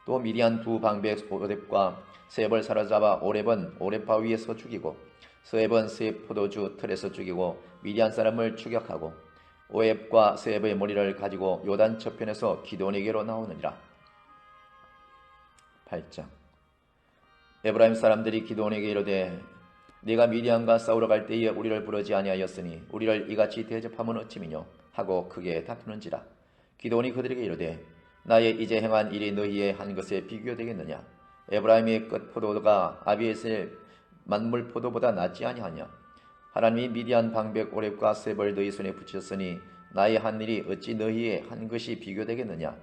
Speaker 1: 또 미디안 두 방백 오렙과 세벌 사로잡아 오렙은 오렙 바위에서 죽이고 스웹은 스웹 포도주 틀에서 죽이고 미디안 사람을 추격하고 오렙과 스웹의 머리를 가지고 요단 저편에서 기드온에게로 나오느니라. 8장. 에브라임 사람들이 기드온에게 이르되 네가 미디안과 싸우러 갈 때에 우리를 부르지 아니하였으니 우리를 이같이 대접함은 어찌미뇨 하고 크게 다투는지라. 기드온이 그들에게 이르되 나의 이제 행한 일이 너희의 한 것에 비교되겠느냐. 에브라임의 끝 포도가 아비에셀 만물 포도보다 낫지 아니하냐. 하나님이 미디안 방백 오렙과 셉을 너희 손에 붙였으니 나의 한 일이 어찌 너희의 한 것이 비교되겠느냐.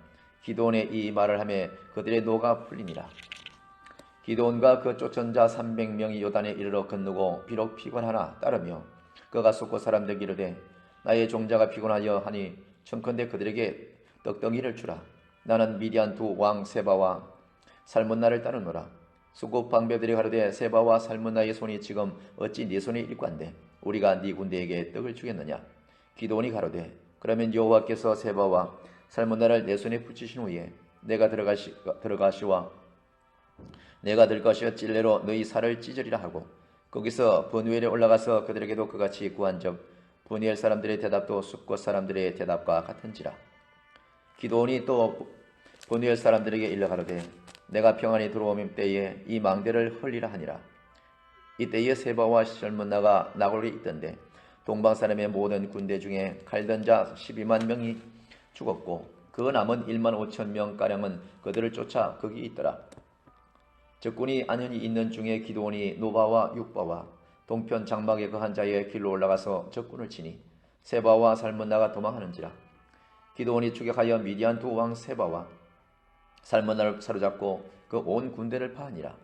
Speaker 1: 기드온의 이 말을 하며 그들의 노가 풀리니라. 기드온과 그 쫓은 자 300명이 요단에 이르러 건너고 비록 피곤하나 따르며 그가 숫고 사람들에게 이르되 나의 종자가 피곤하여 하니 청컨대 그들에게 떡덩이를 주라. 나는 미디안 두 왕 세바와 살문나를 따르노라. 수국 방배들이 가로되 세바와 살문나의 손이 지금 어찌 네 손에 일관데 우리가 네 군대에게 떡을 주겠느냐. 기드온이 가로되 그러면 여호와께서 세바와 살문나를 내 손에 붙이신 후에 내가 들어가시와 내가 들 것이여 찔레로 너희 살을 찢으리라 하고 거기서 브누엘에 올라가서 그들에게도 그같이 구한적 브누엘 사람들의 대답도 숫곳 사람들의 대답과 같은지라. 기드온이 또 브누엘 사람들에게 일러 가로되 내가 평안히 들어오는 때에 이 망대를 헐리라 하니라. 이때에 세바와 살문나가 나골에 있던데 동방 사람의 모든 군대 중에 칼던 자 12만 명이 죽었고 그 남은 1만 5천 명 가량은 그들을 쫓아 거기 있더라. 적군이 안연히 있는 중에 기드온이 노바와 육바와 동편 장막의 그 한 자의 길로 올라가서 적군을 치니 세바와 살문나가 도망하는지라. 기드온이 추격하여 미디안 두 왕 세바와 살문나를 사로잡고 그 온 군대를 파하니라.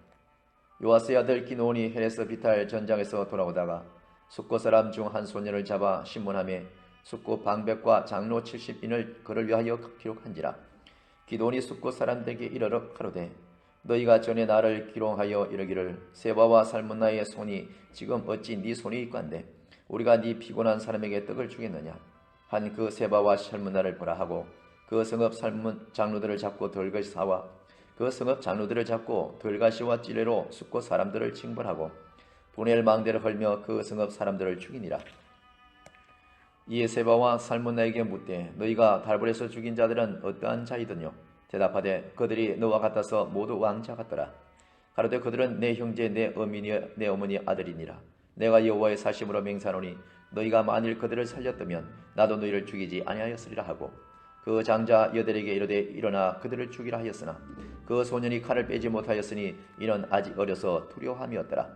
Speaker 1: 요아스의 아들 기드온이 헤레스 비탈 전장에서 돌아오다가 숫고 사람 중 한 소년을 잡아 신문하며 숫고 방백과 장로 70인을 그를 위하여 기록한지라. 기드온이 숫고 사람들에게 이르러 가로되 너희가 전에 나를 기롱하여 이르기를 세바와 살문나의 손이 지금 어찌 네 손에 있관데 우리가 네 피곤한 사람에게 떡을 주겠느냐 한 그 세바와 살문나를 보라 하고 그 성읍 장로들을 잡고 돌가시와 그 성읍 장로들을 잡고 돌가시와 찔레로 숫고 사람들을 징벌하고 분엘 망대를 헐며 그 성읍 사람들을 죽이니라. 이에 세바와 살문나에게 묻되 너희가 달볼에서 죽인 자들은 어떠한 자이더뇨. 대답하되 그들이 너와 같아서 모두 왕자 같더라. 가로되 그들은 내 형제 내 어머니 아들이니라. 내가 여호와의 사심으로 맹세하노니 너희가 만일 그들을 살렸다면 나도 너희를 죽이지 아니하였으리라 하고 그 장자 여들에게 이르되 일어나 그들을 죽이라 하였으나 그 소년이 칼을 빼지 못하였으니 이는 아직 어려서 두려움이었더라.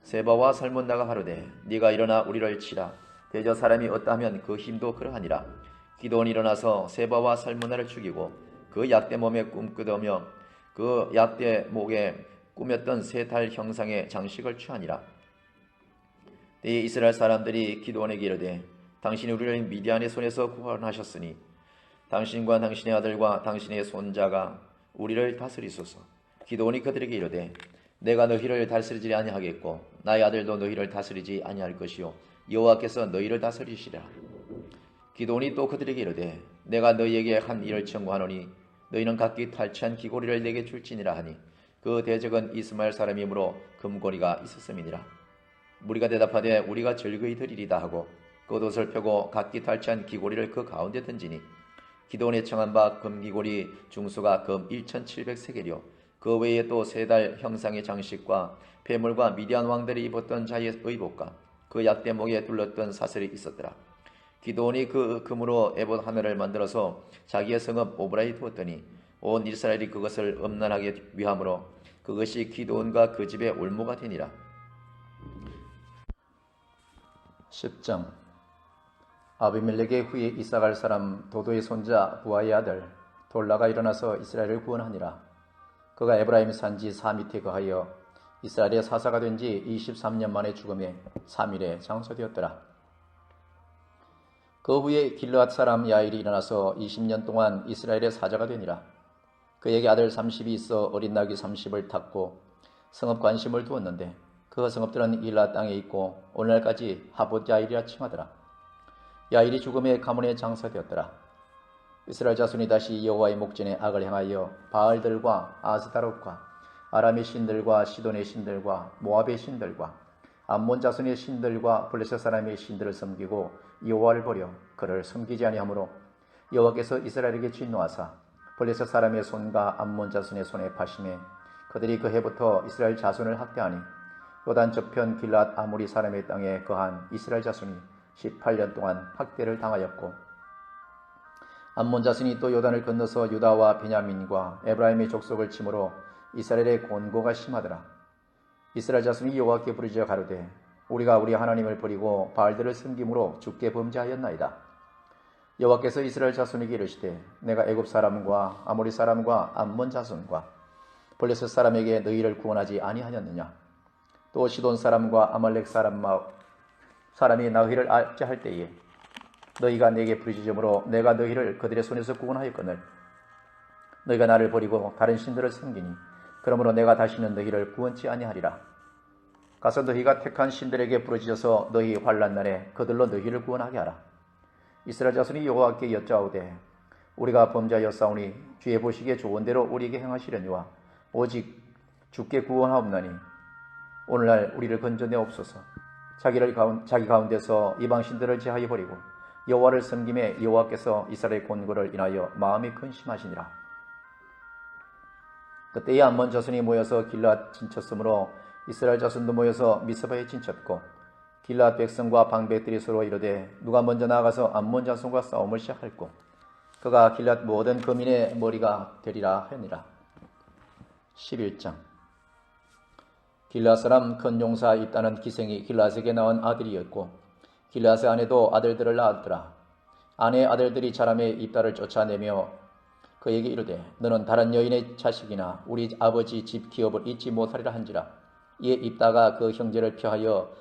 Speaker 1: 세바와 살문나가 가로되 네가 일어나 우리를 치라. 대저 사람이 어떠하면 그 힘도 그러하니라. 기드온이 일어나서 세바와 살문나를 죽이고 그 약대 몸에 꿈꾸더며 그 약대 목에 꾸몄던 세 달 형상의 장식을 취하니라. 때에 이스라엘 사람들이 기드온에게 이르되 당신이 우리를 미디안의 손에서 구원하셨으니 당신과 당신의 아들과 당신의 손자가 우리를 다스리소서. 기드온이 그들에게 이르되 내가 너희를 다스리지 아니하겠고 나의 아들도 너희를 다스리지 아니할 것이요 여호와께서 너희를 다스리시리라. 기드온이 또 그들에게 이르되 내가 너희에게 한 일을 청구하노니 너희는 각기 탈취한 귀고리를 내게 줄지니라 하니 그 대적은 이스마엘 사람이므로 금고리가 있었음이니라. 무리가 대답하되 우리가 즐거이 드리리다 하고 겉옷을 펴고 각기 탈취한 귀고리를 그 가운데 던지니 기드온의 청한 바 금귀고리 중수가 금 1700세겔이요 그 외에 또 세 달 형상의 장식과 폐물과 미디안 왕들이 입었던 자의 의복과 그 약대목에 둘렀던 사슬이 있었더라. 기드온이 그 금으로 에봇 하나를 만들어서 자기의 성읍 오브라에 두었더니 온 이스라엘이 그것을 음란하게 위함으로 그것이 기드온과 그 집의 올무가 되니라. 10장. 아비멜렉의 후에 이사갈 사람 도도의 손자 부하의 아들 돌라가 일어나서 이스라엘을 구원하니라. 그가 에브라임 산지 사미테 거하여 이스라엘의 사사가 된 지 23년 만에 죽음에 3일에 장소되었더라. 그 후에 길르앗 사람 야일이 일어나서 20년 동안 이스라엘의 사자가 되니라. 그에게 아들 30이 있어 어린 나귀 30을 탔고 성읍 관심을 두었는데 그 성읍들은 일라 땅에 있고 오늘날까지 하봇 야일이라 칭하더라. 야일이 죽음에 가문에 장사되었더라. 이스라엘 자손이 다시 여호와의 목전에 악을 행하여 바알들과 아스다롯과 아람의 신들과 시돈의 신들과 모압의 신들과 암몬 자손의 신들과 블레셋 사람의 신들을 섬기고 여호와를 버려 그를 섬기지 아니하므로 여호와께서 이스라엘에게 진노하사 블레셋 사람의 손과 암몬 자손의 손에 파심해 그들이 그 해부터 이스라엘 자손을 학대하니 요단 저편 길앗 아모리 사람의 땅에 거한 이스라엘 자손이 18년 동안 학대를 당하였고 암몬 자손이 또 요단을 건너서 유다와 베냐민과 에브라임의 족속을 침으로 이스라엘의 곤고가 심하더라. 이스라엘 자손이 여호와께 부르짖어 가로되 우리가 우리 하나님을 버리고 바알들을 섬김으로 주께 범죄하였나이다. 여호와께서 이스라엘 자손에게 이르시되 내가 애굽 사람과 아모리 사람과 암몬 자손과 블레셋 사람에게 너희를 구원하지 아니하였느냐. 또 시돈 사람과 아말렉 사람이 너희를 압제할 때에 너희가 내게 부르짖음으로 내가 너희를 그들의 손에서 구원하였거늘 너희가 나를 버리고 다른 신들을 섬기니 그러므로 내가 다시는 너희를 구원치 아니하리라. 가서 너희가 택한 신들에게 부르짖어서 너희 환난 날에 그들로 너희를 구원하게 하라. 이스라엘 자손이 여호와께 여짜오되 우리가 범죄하였사오니 주의 보시기에 좋은 대로 우리에게 행하시려니와 오직 주께 구원하옵나니 오늘날 우리를 건져내옵소서. 자기 가운데서 이방 신들을 제하여 버리고 여호와를 섬김에 여호와께서 이스라엘 곤고를 인하여 마음이 근심하시니라. 그때에 암몬 자손이 모여서 길앗 진쳤으므로 이스라엘 자손도 모여서 미스바에 진쳤고 길앗 백성과 방백들이 서로 이르되 누가 먼저 나아가서 암몬 자손과 싸움을 시작할꼬. 그가 길앗 모든 거민의 머리가 되리라 하니라. 11장. 길앗 사람 큰 용사 있다는 기생이 길앗에게 낳은 아들이었고 길앗의 아내도 아들들을 낳았더라. 아내의 아들들이 자람의 입다를 쫓아내며 그에게 이르되 너는 다른 여인의 자식이나 우리 아버지 집 기업을 잊지 못하리라 한지라. 이에 입다가 그 형제를 피하여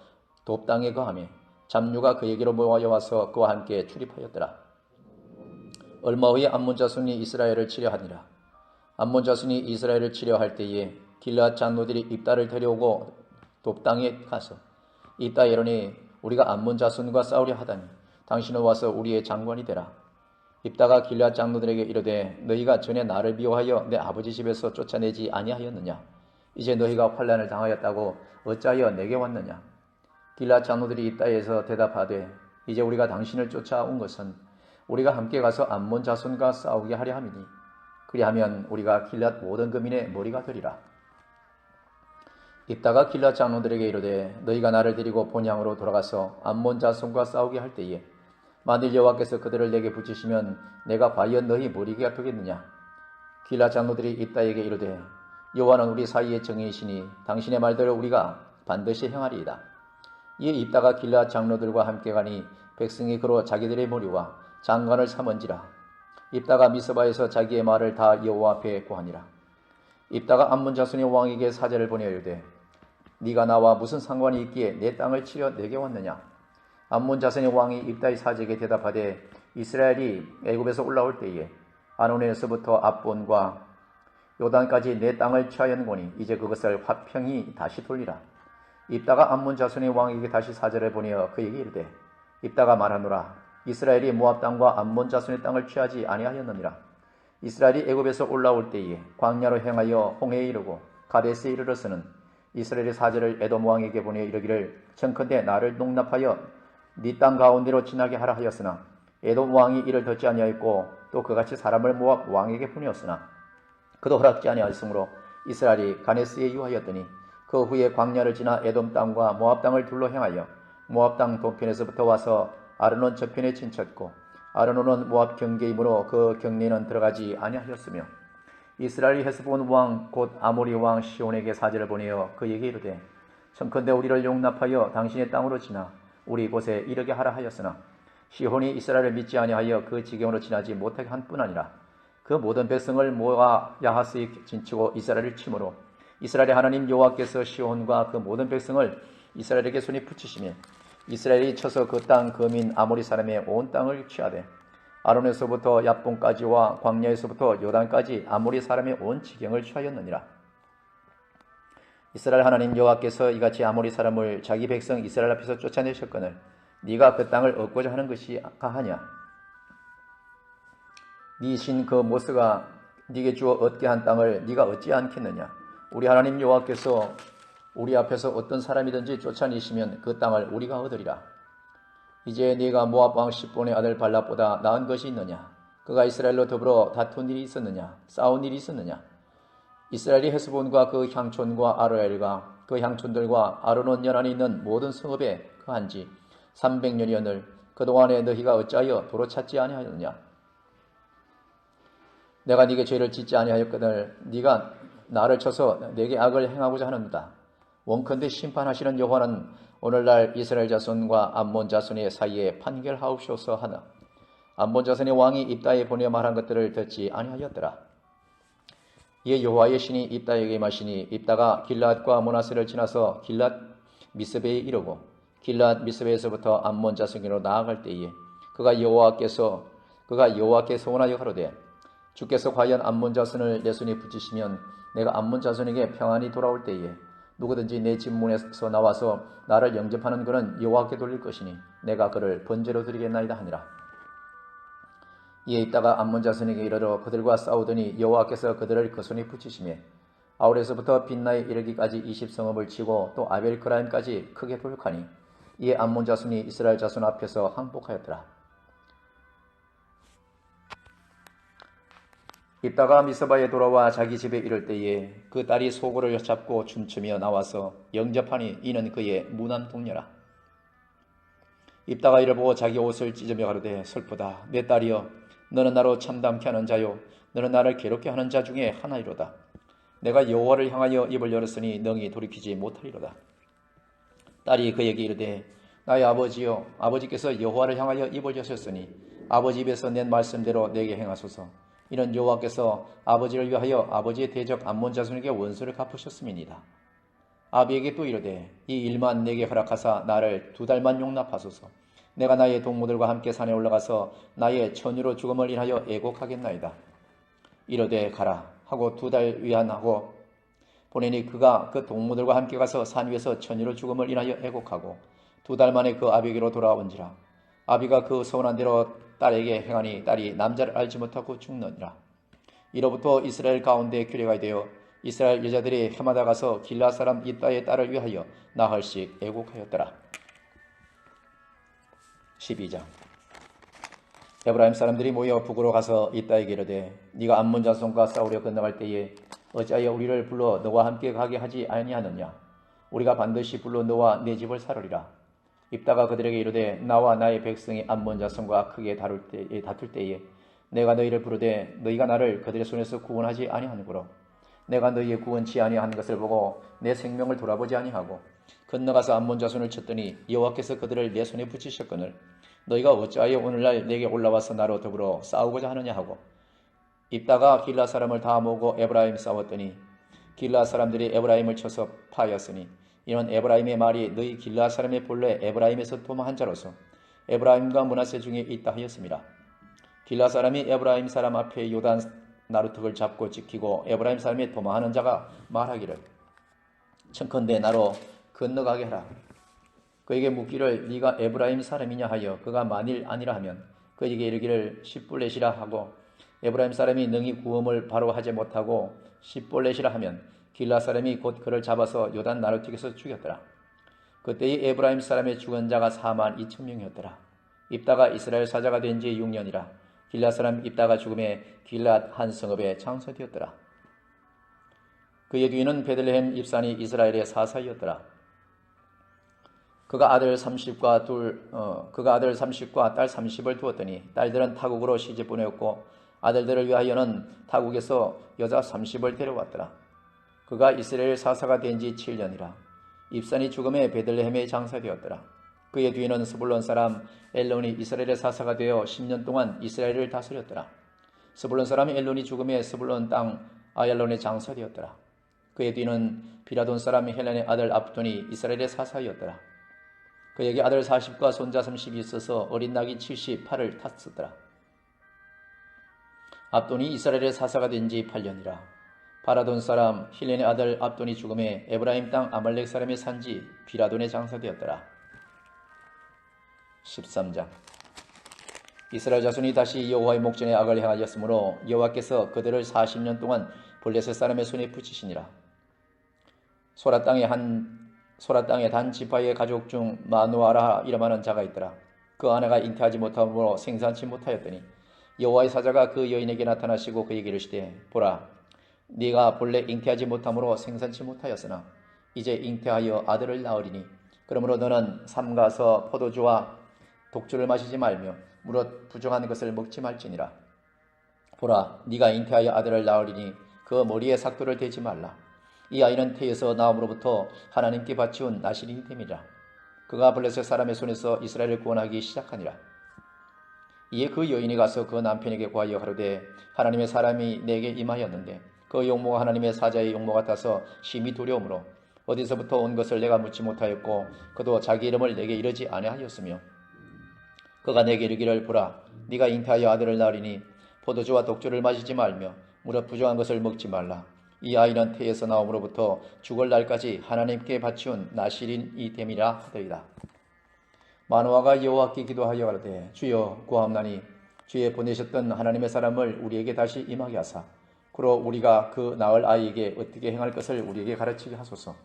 Speaker 1: 돕당에 거하며 잡류가 그에게로 모여와서 그와 함께 출입하였더라. 얼마 후에 암몬 자손이 이스라엘을 치려하니라. 암몬 자손이 이스라엘을 치려할 때에 길앗 장로들이 입다를 데려오고 돕당에 가서 입다 이르니 우리가 암몬 자손과 싸우려 하다니 당신은 와서 우리의 장관이 되라. 입다가 길앗 장로들에게 이르되 너희가 전에 나를 미워하여 내 아버지 집에서 쫓아내지 아니하였느냐. 이제 너희가 환난을 당하였다고 어찌하여 내게 왔느냐. 길앗 장로들이 입다에서 대답하되 이제 우리가 당신을 쫓아온 것은 우리가 함께 가서 암몬 자손과 싸우게 하려 함이니 그리하면 우리가 길앗 모든 거민의 머리가 되리라. 입다가 길앗 장로들에게 이르되 너희가 나를 데리고 본향으로 돌아가서 암몬 자손과 싸우게 할 때에 만일 여호와께서 그들을 내게 붙이시면 내가 과연 너희 머리가 되겠느냐. 길앗 장로들이 입다에게 이르되 여호와는 우리 사이의 정의이시니 당신의 말대로 우리가 반드시 행하리이다. 이에 입다가 길앗 장로들과 함께 가니 백성이 그로 자기들의 머리와 장관을 삼은지라. 입다가 미스바에서 자기의 말을 다 여호와 앞에 고하니라. 입다가 암몬 자손의 왕에게 사제를 보내어 이르되 네가 나와 무슨 상관이 있기에 내 땅을 치려 내게 왔느냐. 암몬 자손의 왕이 입다의 사제에게 대답하되 이스라엘이 애굽에서 올라올 때에 아노네에서부터 압본과 요단까지 내 땅을 취하였거니 이제 그것을 화평히 다시 돌리라. 입다가 암몬 자손의 왕에게 다시 사제를 보내어 그에게 이르되 입다가 말하노라. 이스라엘이 모압 땅과 암몬 자손의 땅을 취하지 아니하였느니라. 이스라엘이 애굽에서 올라올 때에 광야로 행하여 홍해에 이르고 가데스에 이르러서는 이스라엘의 사제를 에돔 왕에게 보내어 이르기를 청컨대 나를 농납하여 네 땅 가운데로 지나게 하라 하였으나 에돔 왕이 이를 듣지 아니하였고 또 그같이 사람을 모압 왕에게 보내었으나 그도 허락지 아니하였으므로 이스라엘이 가데스에 유하였더니 그 후에 광야를 지나 에돔 땅과 모압 땅을 둘러 행하여 모압 땅 동편에서부터 와서 아르논 저편에 진쳤고 아르논은 모압 경계이므로 그 경내는 들어가지 아니하였으며 이스라엘이 헤스본 왕 곧 아모리 왕 시온에게 사제를 보내어 그에게 이르되 청컨대 우리를 용납하여 당신의 땅으로 지나 우리 곳에 이르게 하라 하였으나 시온이 이스라엘을 믿지 아니하여 그 지경으로 지나지 못하게 한 뿐 아니라 그 모든 백성을 모아 야하스에 진치고 이스라엘을 치므로 이스라엘의 하나님 여호와께서 시온과 그 모든 백성을 이스라엘에게 손에 붙이시며 이스라엘이 쳐서 그 땅 거민 아모리 사람의 온 땅을 취하되 아론에서부터 얍본까지와 광야에서부터 요단까지 아모리 사람의 온 지경을 취하였느니라. 이스라엘 하나님 여호와께서 이같이 아모리 사람을 자기 백성 이스라엘 앞에서 쫓아내셨거늘 네가 그 땅을 얻고자 하는 것이 가하냐. 네 신 그 모스가 네게 주어 얻게 한 땅을 네가 얻지 않겠느냐. 우리 하나님 여호와께서 우리 앞에서 어떤 사람이든지 쫓아내시면 그 땅을 우리가 얻으리라. 이제 네가 모압 왕 십본의 아들 발락보다 나은 것이 있느냐. 그가 이스라엘로 더불어 다툰 일이 있었느냐. 싸운 일이 있었느냐. 이스라엘이 헤스본과 그 향촌과 아로엘과 그 향촌들과 아르논 연안에 있는 모든 성읍에 거한 지 300년이었늘 그동안에 너희가 어찌하여 도로 찾지 아니하였느냐. 내가 네게 죄를 짓지 아니하였거늘 네가 나를 쳐서 내게 악을 행하고자 하는도다. 원컨대 심판하시는 여호와는 오늘날 이스라엘 자손과 암몬 자손의 사이에 판결하옵소서 하나. 암몬 자손의 왕이 입다에 보내 말한 것들을 듣지 아니하였더라. 이에 여호와의 신이 입다에게 마시니 입다가 길앗과 모나스를 지나서 길앗 미스베에 이르고 길앗 미스베에서부터 암몬 자손에게로 나아갈 때에 그가 여호와께 소원하여 가로되 주께서 과연 암몬 자손을 내 손에 붙이시면 내가 암몬 자손에게 평안히 돌아올 때에 누구든지 내 집 문에서 나와서 나를 영접하는 그는 여호와께 돌릴 것이니 내가 그를 번제로 드리겠나이다 하니라. 이에 있다가 암몬 자손에게 이르러 그들과 싸우더니 여호와께서 그들을 그 손에 붙이시며 아울에서부터 빛나에 이르기까지 20성읍을 치고 또 아벨크라임까지 크게 돌격하니 이에 암몬 자손이 이스라엘 자손 앞에서 항복하였더라. 입다가 미스바에 돌아와 자기 집에 이를 때에 그 딸이 소고를 잡고 춤추며 나와서 영접하니 이는 그의 무난 동료라. 입다가 이를 보고 자기 옷을 찢으며 가로되 슬프다. 내 딸이여 너는 나로 참담케 하는 자요 너는 나를 괴롭게 하는 자 중에 하나이로다. 내가 여호와를 향하여 입을 열었으니 능히 돌이키지 못하리로다. 딸이 그에게 이르되 나의 아버지여 아버지께서 여호와를 향하여 입을 여셨으니 아버지 입에서 낸 말씀대로 내게 행하소서. 이는 여호와께서 아버지를 위하여 아버지의 대적 암몬 자손에게 원수를 갚으셨음이니이다. 아비에게 또 이르되 이 일만 내게 허락하사 나를 2달만 용납하소서. 내가 나의 동무들과 함께 산에 올라가서 나의 처녀로 죽음을 인하여 애곡하겠나이다. 이르되 가라 하고 2달 위안하고 보내니 그가 그 동무들과 함께 가서 산 위에서 처녀로 죽음을 인하여 애곡하고 2달 만에 그 아비에게로 돌아온지라. 아비가 그 서운한 대로 딸에게 행하니 딸이 남자를 알지 못하고 죽느니라. 이로부터 이스라엘 가운데 규례가 되어 이스라엘 여자들이 해마다 가서 길라 사람 입다의 딸을 위하여 나흘씩 애곡하였더라. 12장. 에브라임 사람들이 모여 북으로 가서 입다에게 이르되 네가 암몬 자손과 싸우려 건너갈 때에 어찌하여 우리를 불러 너와 함께 가게 하지 아니하느냐. 우리가 반드시 불러 너와 내 집을 사르리라. 입다가 그들에게 이르되 나와 나의 백성이 암몬 자손과 크게 다툴 때에 내가 너희를 부르되 너희가 나를 그들의 손에서 구원하지 아니하느고로 내가 너희의 구원치 아니한 것을 보고 내 생명을 돌아보지 아니하고 건너가서 암몬 자손을 쳤더니 여호와께서 그들을 내 손에 붙이셨거늘 너희가 어찌하여 오늘날 내게 올라와서 나로 더불어 싸우고자 하느냐 하고 입다가 길라 사람을 다 모으고 에브라임 싸웠더니 길르앗 사람들이 에브라임을 쳐서 파하였으니 이는 에브라임의 말이 너희 길르앗 사람의 본래 에브라임에서 도망한 자로서 에브라임과 므낫세 중에 있다 하였습니다. 길르앗 사람이 에브라임 사람 앞에 요단 나루턱을 잡고 지키고 에브라임 사람이 도망하는 자가 말하기를 청컨대 나로 건너가게 하라. 그에게 묻기를 네가 에브라임 사람이냐 하여 그가 만일 아니라 하면 그에게 이르기를 십볼렛이라 하고 에브라임 사람이 능히 구음을 바로 하지 못하고 십볼렛이라 하면 길르앗 사람이 곧 그를 잡아서 요단 나루턱에서 죽였더라. 그때의 에브라임 사람의 죽은 자가 42,000명이었더라. 입다가 이스라엘 사자가 된 지 6년이라. 길르앗 사람 입다가 죽음에 길르앗 한 성읍에 장사되었더라. 그의 뒤는 베들레헴 입산이 이스라엘의 사사이었더라. 그가 아들 30과 딸 30을 두었더니 딸들은 타국으로 시집 보내었고 아들들을 위하여는 타국에서 여자 30을 데려왔더라. 그가 이스라엘 사사가 된 지 7년이라. 입산이 죽음에 베들레헴에 장사되었더라. 그의 뒤에는 스불론 사람 엘론이 이스라엘의 사사가 되어 10년 동안 이스라엘을 다스렸더라. 스불론 사람 엘론이 죽음에 스불론 땅 아얄론에 장사되었더라. 그의 뒤는 비라돈 사람 헬렌의 아들 압돈이 이스라엘의 사사이었더라. 그에게 아들 40과 손자 30이 있어서 어린 낙이 78을 탔었더라. 압돈이 이스라엘의 사사가 된 지 8년이라. 바라돈 사람 힐렌의 아들 압돈이 죽음에 에브라임 땅 아말렉 사람의 산지 비라돈에 장사되었더라. 13장. 이스라엘 자손이 다시 여호와의 목전에 악을 행하였으므로 여호와께서 그들을 40년 동안 블레셋 사람의 손에 붙이시니라. 소라 땅의 단 지파의 가족 중 마누아라 이름하는 자가 있더라. 그 아내가 잉태하지 못함으로 생산치 못하였더니 여호와의 사자가 그 여인에게 나타나시고 그에게 이르시되 보라 네가 본래 잉태하지 못함으로 생산치 못하였으나 이제 잉태하여 아들을 낳으리니 그러므로 너는 삼가서 포도주와 독주를 마시지 말며 무릇 부정한 것을 먹지 말지니라. 보라 네가 잉태하여 아들을 낳으리니 그 머리에 삭도를 대지 말라. 이 아이는 태에서 나옴으로부터 하나님께 바치운 나실인이 됨이라. 그가 블레셋 사람의 손에서 이스라엘을 구원하기 시작하니라. 이에 그 여인이 가서 그 남편에게 구하여 가로되 하나님의 사람이 내게 임하였는데 그 용모가 하나님의 사자의 용모 같아서 심히 두려움으로 어디서부터 온 것을 내가 묻지 못하였고 그도 자기 이름을 내게 이르지 아니하였으며 그가 내게 이르기를 보라 네가 잉태하여 아들을 낳으리니 포도주와 독주를 마시지 말며 무릇 부정한 것을 먹지 말라. 이 아이는 태에서 나옴으로부터 죽을 날까지 하나님께 바치운 나실인이 됨이라 하더이다. 마노아가 여호와께 기도하여 가로되 주여 구하옵나니 주의 보내셨던 하나님의 사람을 우리에게 다시 임하게 하사 그로 우리가 그 낳을 아이에게 어떻게 행할 것을 우리에게 가르치게 하소서.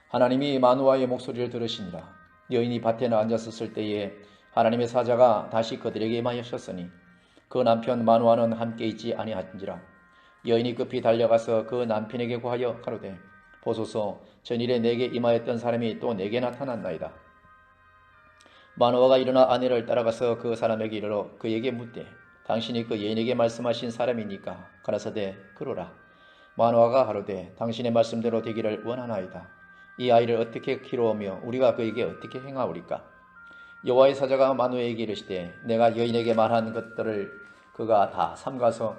Speaker 1: 하나님이 마노아의 목소리를 들으시니라. 여인이 밭에 앉았었을 때에 하나님의 사자가 다시 그들에게 임하셨으니 그 남편 마노아는 함께 있지 아니한지라. 여인이 급히 달려가서 그 남편에게 구하여 가로되 보소서 전일에 내게 임하였던 사람이 또 내게 나타났나이다. 마노아가 일어나 아내를 따라가서 그 사람에게 이르러 그에게 묻되 당신이 그 여인에게 말씀하신 사람이니까 가라사대 그러라. 마노아가 가로되 당신의 말씀대로 되기를 원하나이다. 이 아이를 어떻게 키우며 우리가 그에게 어떻게 행하오리까? 여호와의 사자가 마노아에게 이르시되 내가 여인에게 말한 것들을 그가 다 삼가서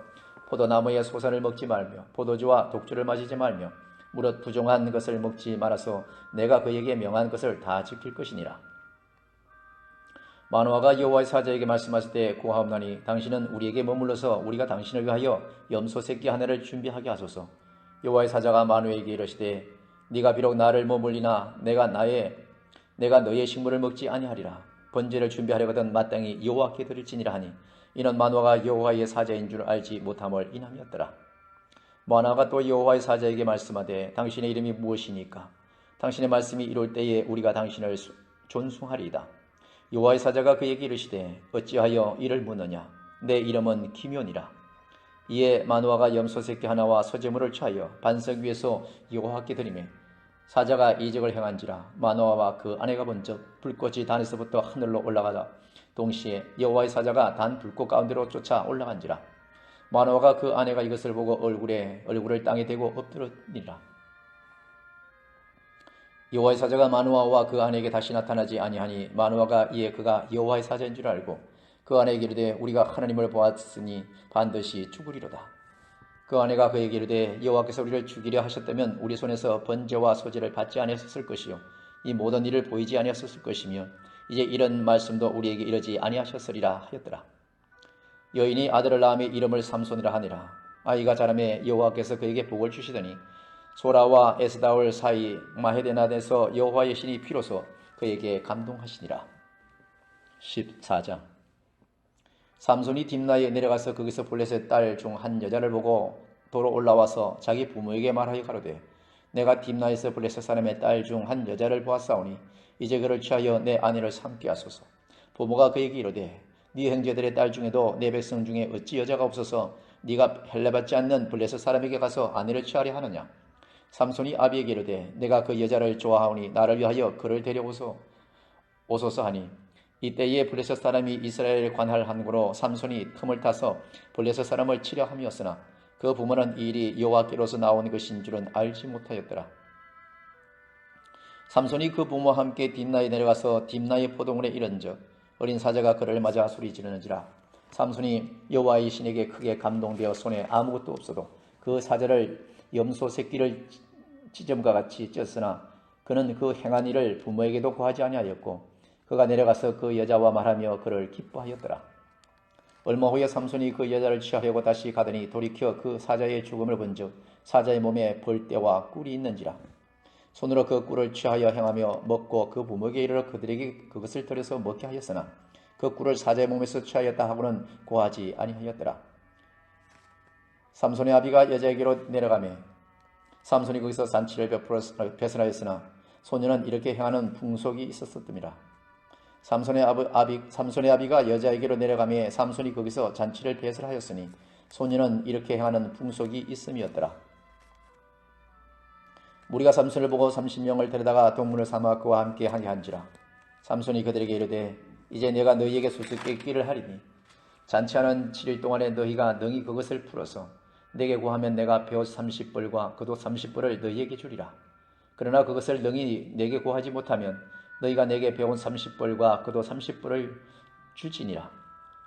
Speaker 1: 포도나무의 소산을 먹지 말며 포도주와 독주를 마시지 말며 무릇 부정한 것을 먹지 말아서 내가 그에게 명한 것을 다 지킬 것이니라. 마노아가 여호와의 사자에게 말씀하시되 구하옵나니 당신은 우리에게 머물러서 우리가 당신을 위하여 염소 새끼 하나를 준비하게 하소서. 여호와의 사자가 마노아에게 이르시되 네가 비록 나를 머물리나 내가 너의 식물을 먹지 아니하리라. 번제를 준비하려거든 마땅히 여호와께 드릴지니라 하니 이는 마노아가 여호와의 사자인 줄 알지 못함을 인함이었더라. 마노아가 또 여호와의 사자에게 말씀하되 당신의 이름이 무엇이니까? 당신의 말씀이 이룰 때에 우리가 당신을 존숭하리이다. 여호와의 사자가 그에게 이르시되 어찌하여 이를 묻느냐? 내 이름은 기묘니라. 이에 마노아가 염소 새끼 하나와 소제물을 취하여 반석 위에서 여호와께 드리매 사자가 이적을 행한지라. 마노아와 그 아내가 먼저 불꽃이 단에서부터 하늘로 올라가다 동시에 여호와의 사자가 단 불꽃 가운데로 쫓아 올라간지라. 마노아가 그 아내가 이것을 보고 얼굴을 땅에 대고 엎드렸니라. 여호와의 사자가 마노아와 그 아내에게 다시 나타나지 아니하니 마노아가 이에 그가 여호와의 사자인 줄 알고 그 아내에게 이르되 우리가 하나님을 보았으니 반드시 죽으리로다. 그 아내가 그에게 이르되 여호와께서 우리를 죽이려 하셨다면 우리 손에서 번제와 소제를 받지 아니하셨을 것이요 이 모든 일을 보이지 아니하셨을 것이며 이제 이런 말씀도 우리에게 이르지 아니하셨으리라 하였더라. 여인이 아들을 낳음에 이름을 삼손이라 하니라. 아이가 자라매 여호와께서 그에게 복을 주시더니 소라와 에스다올 사이 마헤데나에서 여호와의 신이 비로소 그에게 감동하시니라. 14장. 삼손이 딥나에 내려가서 거기서 블레셋 딸 중 한 여자를 보고 도로 올라와서 자기 부모에게 말하여 가로되 내가 딥나에서 블레셋 사람의 딸 중 한 여자를 보았사오니 이제 그를 취하여 내 아내를 삼게 하소서. 부모가 그에게 이르되 네 형제들의 딸 중에도 내 백성 중에 어찌 여자가 없어서 네가 헬레받지 않는 블레셋 사람에게 가서 아내를 취하려 하느냐. 삼손이 아비에게 이르되 내가 그 여자를 좋아하오니 나를 위하여 그를 데려오소서 하니 이때에 블레셋 사람이 이스라엘을 관할한 고로 삼손이 틈을 타서 블레셋 사람을 치려 함이었으나 그 부모는 이 일이 여호와께로서 나온 것인 줄은 알지 못하였더라. 삼손이 그 부모와 함께 딥나에 내려가서 딥나의 포도원에 이른즉 어린 사자가 그를 맞아 소리 지르는지라. 삼손이 여호와의 신에게 크게 감동되어 손에 아무것도 없어도 그 사자를 염소 새끼를 찢음과 같이 쪘으나 그는 그 행한 일을 부모에게도 고하지 아니하였고 그가 내려가서 그 여자와 말하며 그를 기뻐하였더라. 얼마 후에 삼손이 그 여자를 취하려고 다시 가더니 돌이켜 그 사자의 죽음을 본즉 사자의 몸에 벌떼와 꿀이 있는지라. 손으로 그 꿀을 취하여 행하며 먹고 그 부모에게 이르러 그들에게 그것을 들여서 먹게 하였으나 그 꿀을 사자의 몸에서 취하였다 하고는 고하지 아니하였더라. 삼손의 아비가 여자에게로 내려가매 삼손이 거기서 잔치를 베풀하였으나 소녀는 이렇게 행하는 풍속이 있었음이라. 삼손의 아비가 여자에게로 내려가매 삼손이 거기서 잔치를 베풀하였으니 소녀는 이렇게 행하는 풍속이 있음이었더라. 무리가 삼손을 보고 30명을 데려다가 동문을 삼아 그와 함께 하게 한지라. 삼손이 그들에게 이르되 이제 내가 너희에게 수수께끼를 하리니 잔치하는 7일 동안에 너희가 능히 그것을 풀어서 내게 구하면 내가 벼 30벌과 그도 30벌을 너희에게 주리라. 그러나 그것을 능히 내게 구하지 못하면 너희가 내게 배운 30벌과 그도 30벌을 주지니라.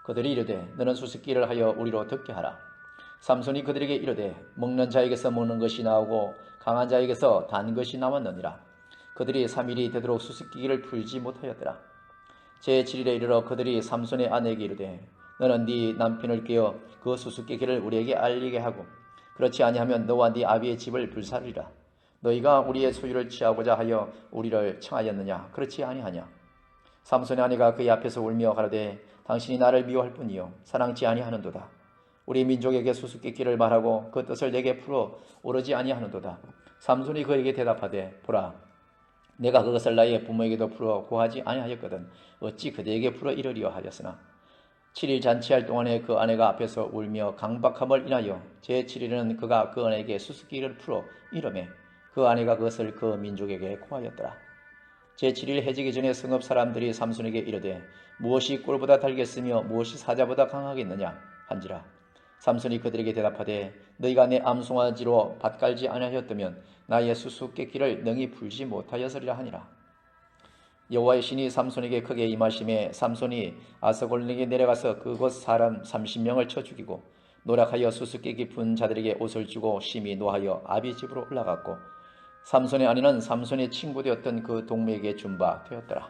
Speaker 1: 그들이 이르되 너는 수수께끼를 하여 우리로 듣게 하라. 삼손이 그들에게 이르되 먹는 자에게서 먹는 것이 나오고 강한 자에게서 단 것이 남았느니라. 그들이 3일이 되도록 수수께끼를 풀지 못하였더라. 제7일에 이르러 그들이 삼손의 아내에게 이르되 너는 네 남편을 깨어 그 수수께끼를 우리에게 알리게 하고 그렇지 아니하면 너와 네 아비의 집을 불사르리라. 너희가 우리의 소유를 취하고자 하여 우리를 청하였느냐 그렇지 아니하냐. 삼손의 아내가 그의 앞에서 울며 가로되 당신이 나를 미워할 뿐이요 사랑치 아니하는도다. 우리 민족에게 수수께끼를 말하고 그 뜻을 내게 풀어 오르지 아니하는도다. 삼손이 그에게 대답하되 보라 내가 그것을 나의 부모에게도 풀어 고하지 아니하였거든 어찌 그대에게 풀어 이르리요 하였으나 7일 잔치할 동안에 그 아내가 앞에서 울며 강박함을 인하여 제7일에는 그가 그 아내에게 수수께끼를 풀어 이르매 그 아내가 그것을 그 민족에게 고하였더라. 제7일 해지기 전에 성읍 사람들이 삼손에게 이르되 무엇이 꿀보다 달겠으며 무엇이 사자보다 강하겠느냐 한지라. 삼손이 그들에게 대답하되 너희가 내 암송아지로 밭갈지 아니하였다면 나의 수수께끼를 능히 풀지 못하였으리라 하니라. 여호와의 신이 삼손에게 크게 임하심에 삼손이 아스골론에게 내려가서 그곳 사람 30명을 쳐 죽이고 노력하여 수수께끼 푼 자들에게 옷을 주고 심히 노하여 아비 집으로 올라갔고 삼손의 아내는 삼손의 친구 되었던 그 동무에게 준 바 되었더라.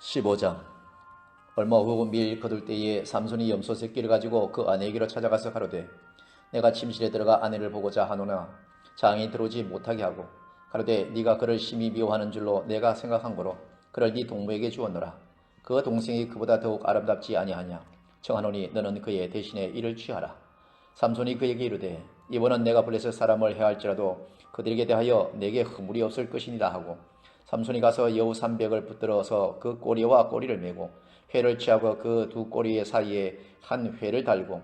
Speaker 1: 15장. 얼마 후 밀 거둘 때에 삼손이 염소 새끼를 가지고 그 아내에게로 찾아가서 가로되 내가 침실에 들어가 아내를 보고자 하노나 장이 들어오지 못하게 하고 가로되 네가 그를 심히 미워하는 줄로 내가 생각한 거로 그를 네 동무에게 주었노라. 그 동생이 그보다 더욱 아름답지 아니하냐. 청하노니 너는 그의 대신에 이를 취하라. 삼손이 그에게 이르되 이번은 내가 블레셋 사람을 해할지라도 그들에게 대하여 내게 허물이 없을 것이니라 하고 삼손이 가서 여우 300을 붙들어서 그 꼬리와 꼬리를 메고 회를 취하고 그 두 꼬리 사이에 한 회를 달고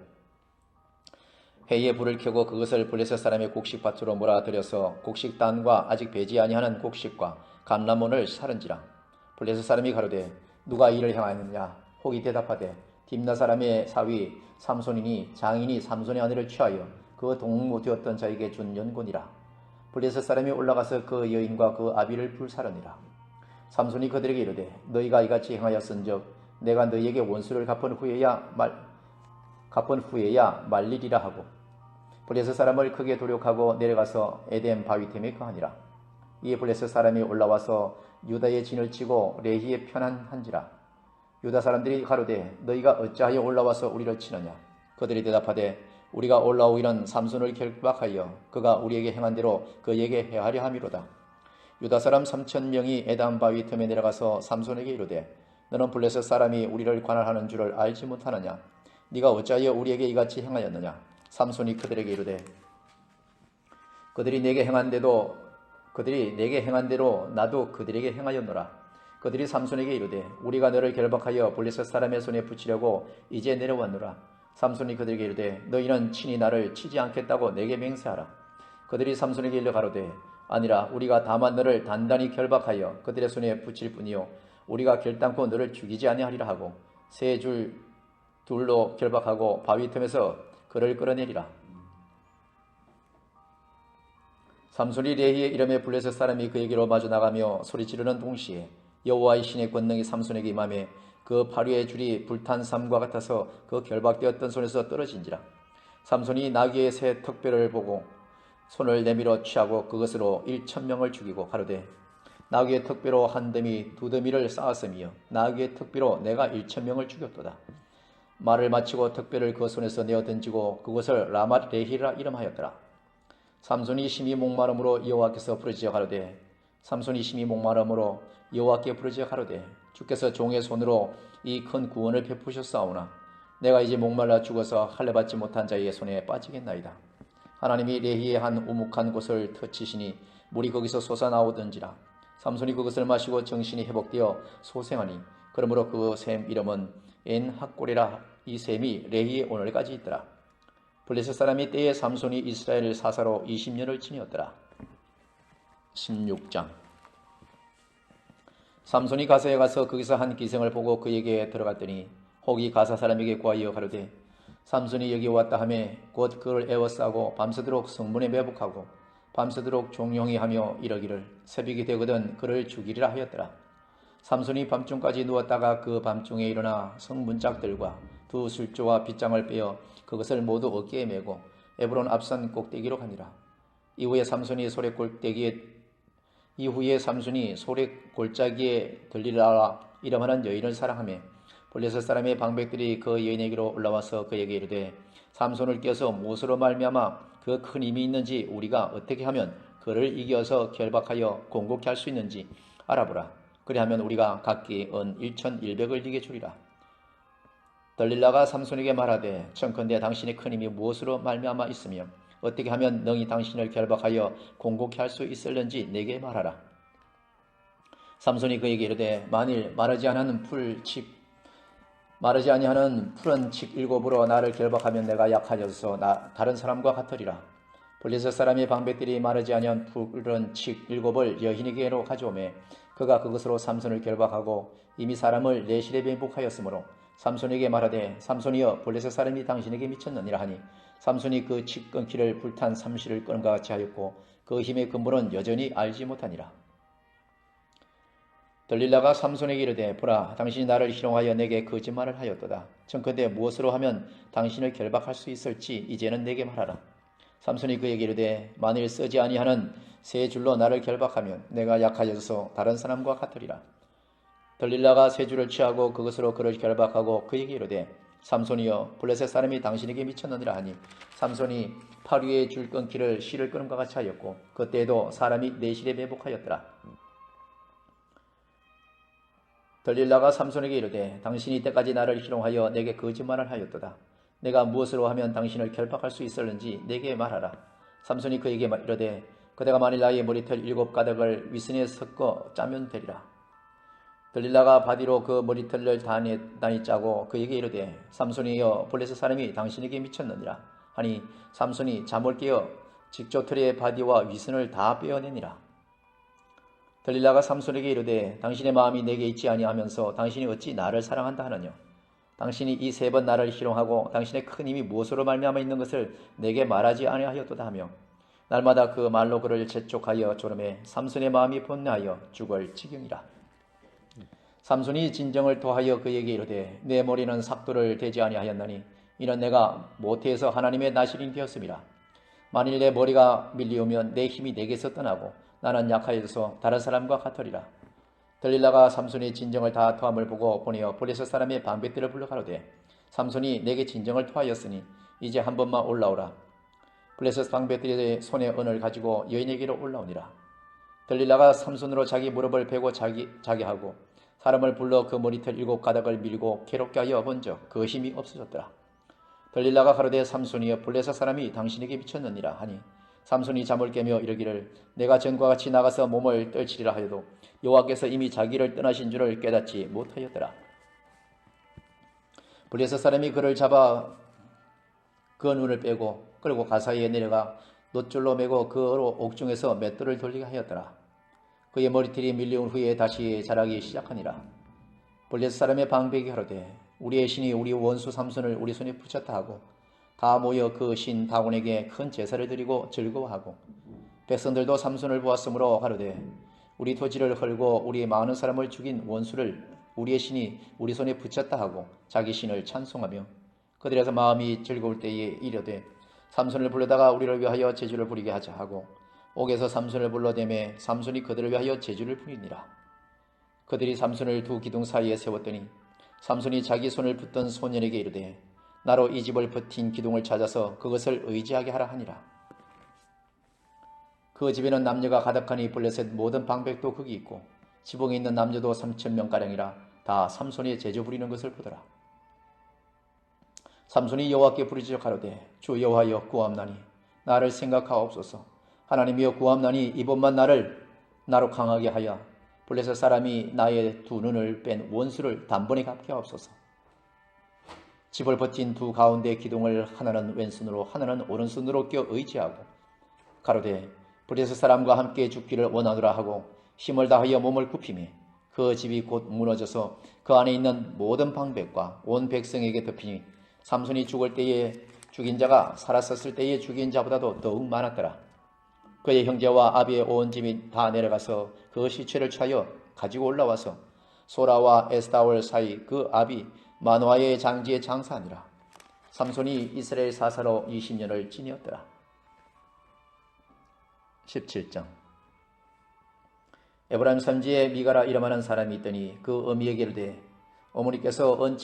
Speaker 1: 회에 불을 켜고 그것을 블레셋 사람의 곡식밭으로 몰아들여서 곡식단과 아직 배지 아니하는 곡식과 감람몬을 사른지라. 블레셋 사람이 가로되 누가 이를 행하였느냐. 혹이 대답하되 딥나 사람의 사위 삼손이니 장인이 삼손의 아내를 취하여 그 동무 되었던 자에게 준 연곤이라. 블레셋 사람이 올라가서 그 여인과 그 아비를 불사르니라. 삼손이 그들에게 이르되 너희가 이같이 행하였은즉 내가 너희에게 원수를 갚은 후에야 갚은 후에야 말리리라 하고 블레셋 사람을 크게 도륙하고 내려가서 에덴 바위템에 거하니라. 이에 블레셋 사람이 올라와서 유다의 진을 치고 레히에 편안한지라. 유다 사람들이 가로되 너희가 어찌하여 올라와서 우리를 치느냐. 그들이 대답하되 우리가 올라오기는 삼손을 결박하여 그가 우리에게 행한 대로 그에게 해하려 함이로다. 유다 사람 3,000명이 에단 바위 틈에 내려가서 삼손에게 이르되 너는 블레셋 사람이 우리를 관할하는 줄을 알지 못하느냐. 네가 어찌하여 우리에게 이같이 행하였느냐. 삼손이 그들에게 이르되 그들이 내게 행한 대로 나도 그들에게 행하였노라. 그들이 삼손에게 이르되 우리가 너를 결박하여 블레셋 사람의 손에 붙이려고 이제 내려왔노라. 삼손이 그들에게 이르되 너희는 친히 나를 치지 않겠다고 내게 맹세하라. 그들이 삼손에게 일러 가로되 아니라 우리가 다만 너를 단단히 결박하여 그들의 손에 붙일 뿐이요 우리가 결단코 너를 죽이지 아니하리라 하고 세 줄 둘로 결박하고 바위 틈에서 그를 끌어내리라. 삼손이 레히에 이름에 블레셋 사람이 그에게로 마주 나가며 소리 지르는 동시에 여호와의 신의 권능이 삼손에게 임하매 그 파류의 줄이 불탄 삼과 같아서 그 결박되었던 손에서 떨어진지라. 삼손이 나귀의 새 턱뼈를 보고 손을 내밀어 취하고 그것으로 1,000명을 죽이고 가로되 나귀의 턱뼈로 한 더미 두 더미를 쌓았으며 나귀의 턱뼈로 내가 1,000명을 죽였도다. 말을 마치고 턱뼈를 그 손에서 내어 던지고 그것을 라맛 레히라 이름하였더라. 삼손이 심히 목마름으로 여호와께서 부르짖어 가로되 여호와께 부르짖어 가로되 주께서 종의 손으로 이 큰 구원을 베푸셨사오나 내가 이제 목말라 죽어서 할례 받지 못한 자의 손에 빠지겠나이다. 하나님이 레히의 한 우묵한 곳을 터치시니 물이 거기서 솟아나오던지라. 삼손이 그것을 마시고 정신이 회복되어 소생하니 그러므로 그 샘 이름은 엔학골이라. 이 샘이 레히에 오늘까지 있더라. 블레셋 사람이 때에 삼손이 이스라엘 사사로 20년을 지내었더라. 16장. 삼손이 가사에 가서 거기서 한 기생을 보고 그에게 들어갔더니 혹이 가사 사람에게 구하여 가로되 삼손이 여기 왔다 하매 곧 그를 에워싸고 밤새도록 성문에 매복하고 밤새도록 종용이 하며 이러기를 새벽이 되거든 그를 죽이리라 하였더라. 삼손이 밤중까지 누웠다가 그 밤중에 일어나 성문짝들과 두 술조와 빗장을 빼어 그것을 모두 어깨에 메고 에브론 앞산 꼭대기로 가니라. 이후에 삼손이 소래 골짜기에 들리라라 이름하는 여인을 사랑하며 블레셋 사람의 방백들이 그 여인에게로 올라와서 그에게 이르되 삼손을 껴서 무엇으로 말미암아 그 큰 힘이 있는지 우리가 어떻게 하면 그를 이겨서 결박하여 공격케 할 수 있는지 알아보라. 그리하면 우리가 각기 은 1,100을 네게 주리라. 들릴라가 삼손에게 말하되 청컨대 당신의 큰 힘이 무엇으로 말미암아 있으며 어떻게 하면 능히 당신을 결박하여 공격케 할 수 있을는지 내게 말하라. 삼손이 그에게 이르되 만일 마르지 아니하는 푸른 칙 7으로 나를 결박하면 내가 약하여서 다른 사람과 같으리라. 블레셋 사람의 방백들이 마르지 아니한 푸른 칙 7을 여인에게로 가져오매 그가 그것으로 삼손을 결박하고 이미 사람을 내실에 매복하였으므로 삼손에게 말하되 삼손이여 블레셋 사람이 당신에게 미쳤느니라 하니 삼손이 그 칙 끊기를 불탄 삼시를 끊음과 같이 하였고 그 힘의 근본은 여전히 알지 못하니라. 들릴라가 삼손에게 이르되 보라 당신이 나를 희롱하여 내게 거짓말을 하였도다. 청컨대 무엇으로 하면 당신을 결박할 수 있을지 이제는 내게 말하라. 삼손이 그에게 이르되 만일 쓰지 아니하는 세 줄로 나를 결박하면 내가 약하여서 다른 사람과 같으리라. 들릴라가 세 줄을 취하고 그것으로 그를 결박하고 그에게 이르되 삼손이여 블레셋 사람이 당신에게 미쳤느니라 하니 삼손이 팔 위에 줄 끊기를 실을 끊음과 같이 하였고 그때에도 사람이 네 실에 매복하였더라. 들릴라가 삼손에게 이르되 당신이 이때까지 나를 희롱하여 내게 거짓말을 하였도다. 내가 무엇으로 하면 당신을 결박할 수 있을는지 내게 말하라. 삼손이 그에게 이르되 그대가 만일 나의 머리털 7가닥을 위선에 섞어 짜면 되리라. 들릴라가 바디로 그 머리털을 단히 짜고 그에게 이르되 삼손이여 블레셋 사람이 당신에게 미쳤느니라 하니 삼손이 잠을 깨어 직조털의 바디와 위선을 다 빼어내니라. 들릴라가 삼손에게 이르되 당신의 마음이 내게 있지 아니하면서 당신이 어찌 나를 사랑한다 하느냐. 당신이 이 3번 나를 희롱하고 당신의 큰 힘이 무엇으로 말미암아 있는 것을 내게 말하지 아니하였도다 하며 날마다 그 말로 그를 재촉하여 조름에 삼손의 마음이 번뇌하여 죽을 지경이라. 삼손이 진정을 토하여 그에게 이르되 내 머리는 삭도를 대지 아니하였나니 이는 내가 모태에서 하나님의 나실인이 되었음이라. 만일 내 머리가 밀리오면 내 힘이 내게서 떠나고 나는 약하여서 다른 사람과 같으리라. 들릴라가 삼손의 진정을 다 토함을 보고 보내어 블레셋 사람의 방백들을 불러 가로되 삼손이 내게 진정을 토하였으니 이제 한 번만 올라오라. 블레셋 방백들의 손에 은을 가지고 여인에게로 올라오니라. 들릴라가 삼손으로 자기 무릎을 베고 자기하고 사람을 불러 그 머리털 7가닥을 밀고 괴롭게 하여 본즉 그 힘이 없어졌더라. 들릴라가 가로되 삼손이여 블레셋 사람이 당신에게 미쳤느니라 하니 삼손이 잠을 깨며 이르기를 내가 전과 같이 나가서 몸을 떨치리라 하여도 여호와께서 이미 자기를 떠나신 줄을 깨닫지 못하였더라. 블레셋 사람이 그를 잡아 그 눈을 빼고 그리고 가사이에 내려가 놋줄로 매고 그로 옥중에서 맷돌을 돌리게 하였더라. 그의 머리털이 밀려온 후에 다시 자라기 시작하니라. 블레셋 사람의 방백이 하로되 우리의 신이 우리 원수 삼손을 우리 손에 붙였다 하고 다 모여 그 신 다곤에게 큰 제사를 드리고 즐거워하고 백성들도 삼손을 보았으므로 하로되 우리 토지를 헐고 우리 많은 사람을 죽인 원수를 우리의 신이 우리 손에 붙였다 하고 자기 신을 찬송하며 그들에서 마음이 즐거울 때에 이르되 삼손을 불러다가 우리를 위하여 제주를 부리게 하자 하고 옥에서 삼손을 불러대매 삼손이 그들을 위하여 제주를 부리니라. 그들이 삼손을 두 기둥 사이에 세웠더니 삼손이 자기 손을 붙던 소년에게 이르되 나로 이 집을 버틴 기둥을 찾아서 그것을 의지하게 하라 하니라. 그 집에는 남녀가 가득하니 블레셋 모든 방백도 거기 있고 지붕에 있는 남녀도 3,000명가량이라 다 삼손이 제주 부리는 것을 보더라. 삼손이 여호와께 부르짖어 가로되 주 여호와여 구함나니 나를 생각하옵소서. 하나님이여 구함나니 이번만 나로 강하게 하여 블레셋 사람이 나의 두 눈을 뺀 원수를 단번에 갚게 하옵소서. 집을 버틴 두 가운데 기둥을 하나는 왼손으로 하나는 오른손으로 껴 의지하고 가로되 블레셋 사람과 함께 죽기를 원하노라 하고 힘을 다하여 몸을 굽히매 그 집이 곧 무너져서 그 안에 있는 모든 방백과 온 백성에게 덮이니 삼손이 죽을 때에 죽인 자가 살았었을 때에 죽인 자보다도 더욱 많았더라. 그의 형제와 아비의 온 집이 다 내려가서 그 시체를 취하여 가지고 올라와서 소라와 에스타올 사이 그 아비 마노아의 장지에 장사하니라. 삼손이 이스라엘 사사로 20년을 지내었더라. 17장. 에브라임 산지에 미가라 이름하는 사람이 있더니 그 어미에게 이르되 어머니께서 은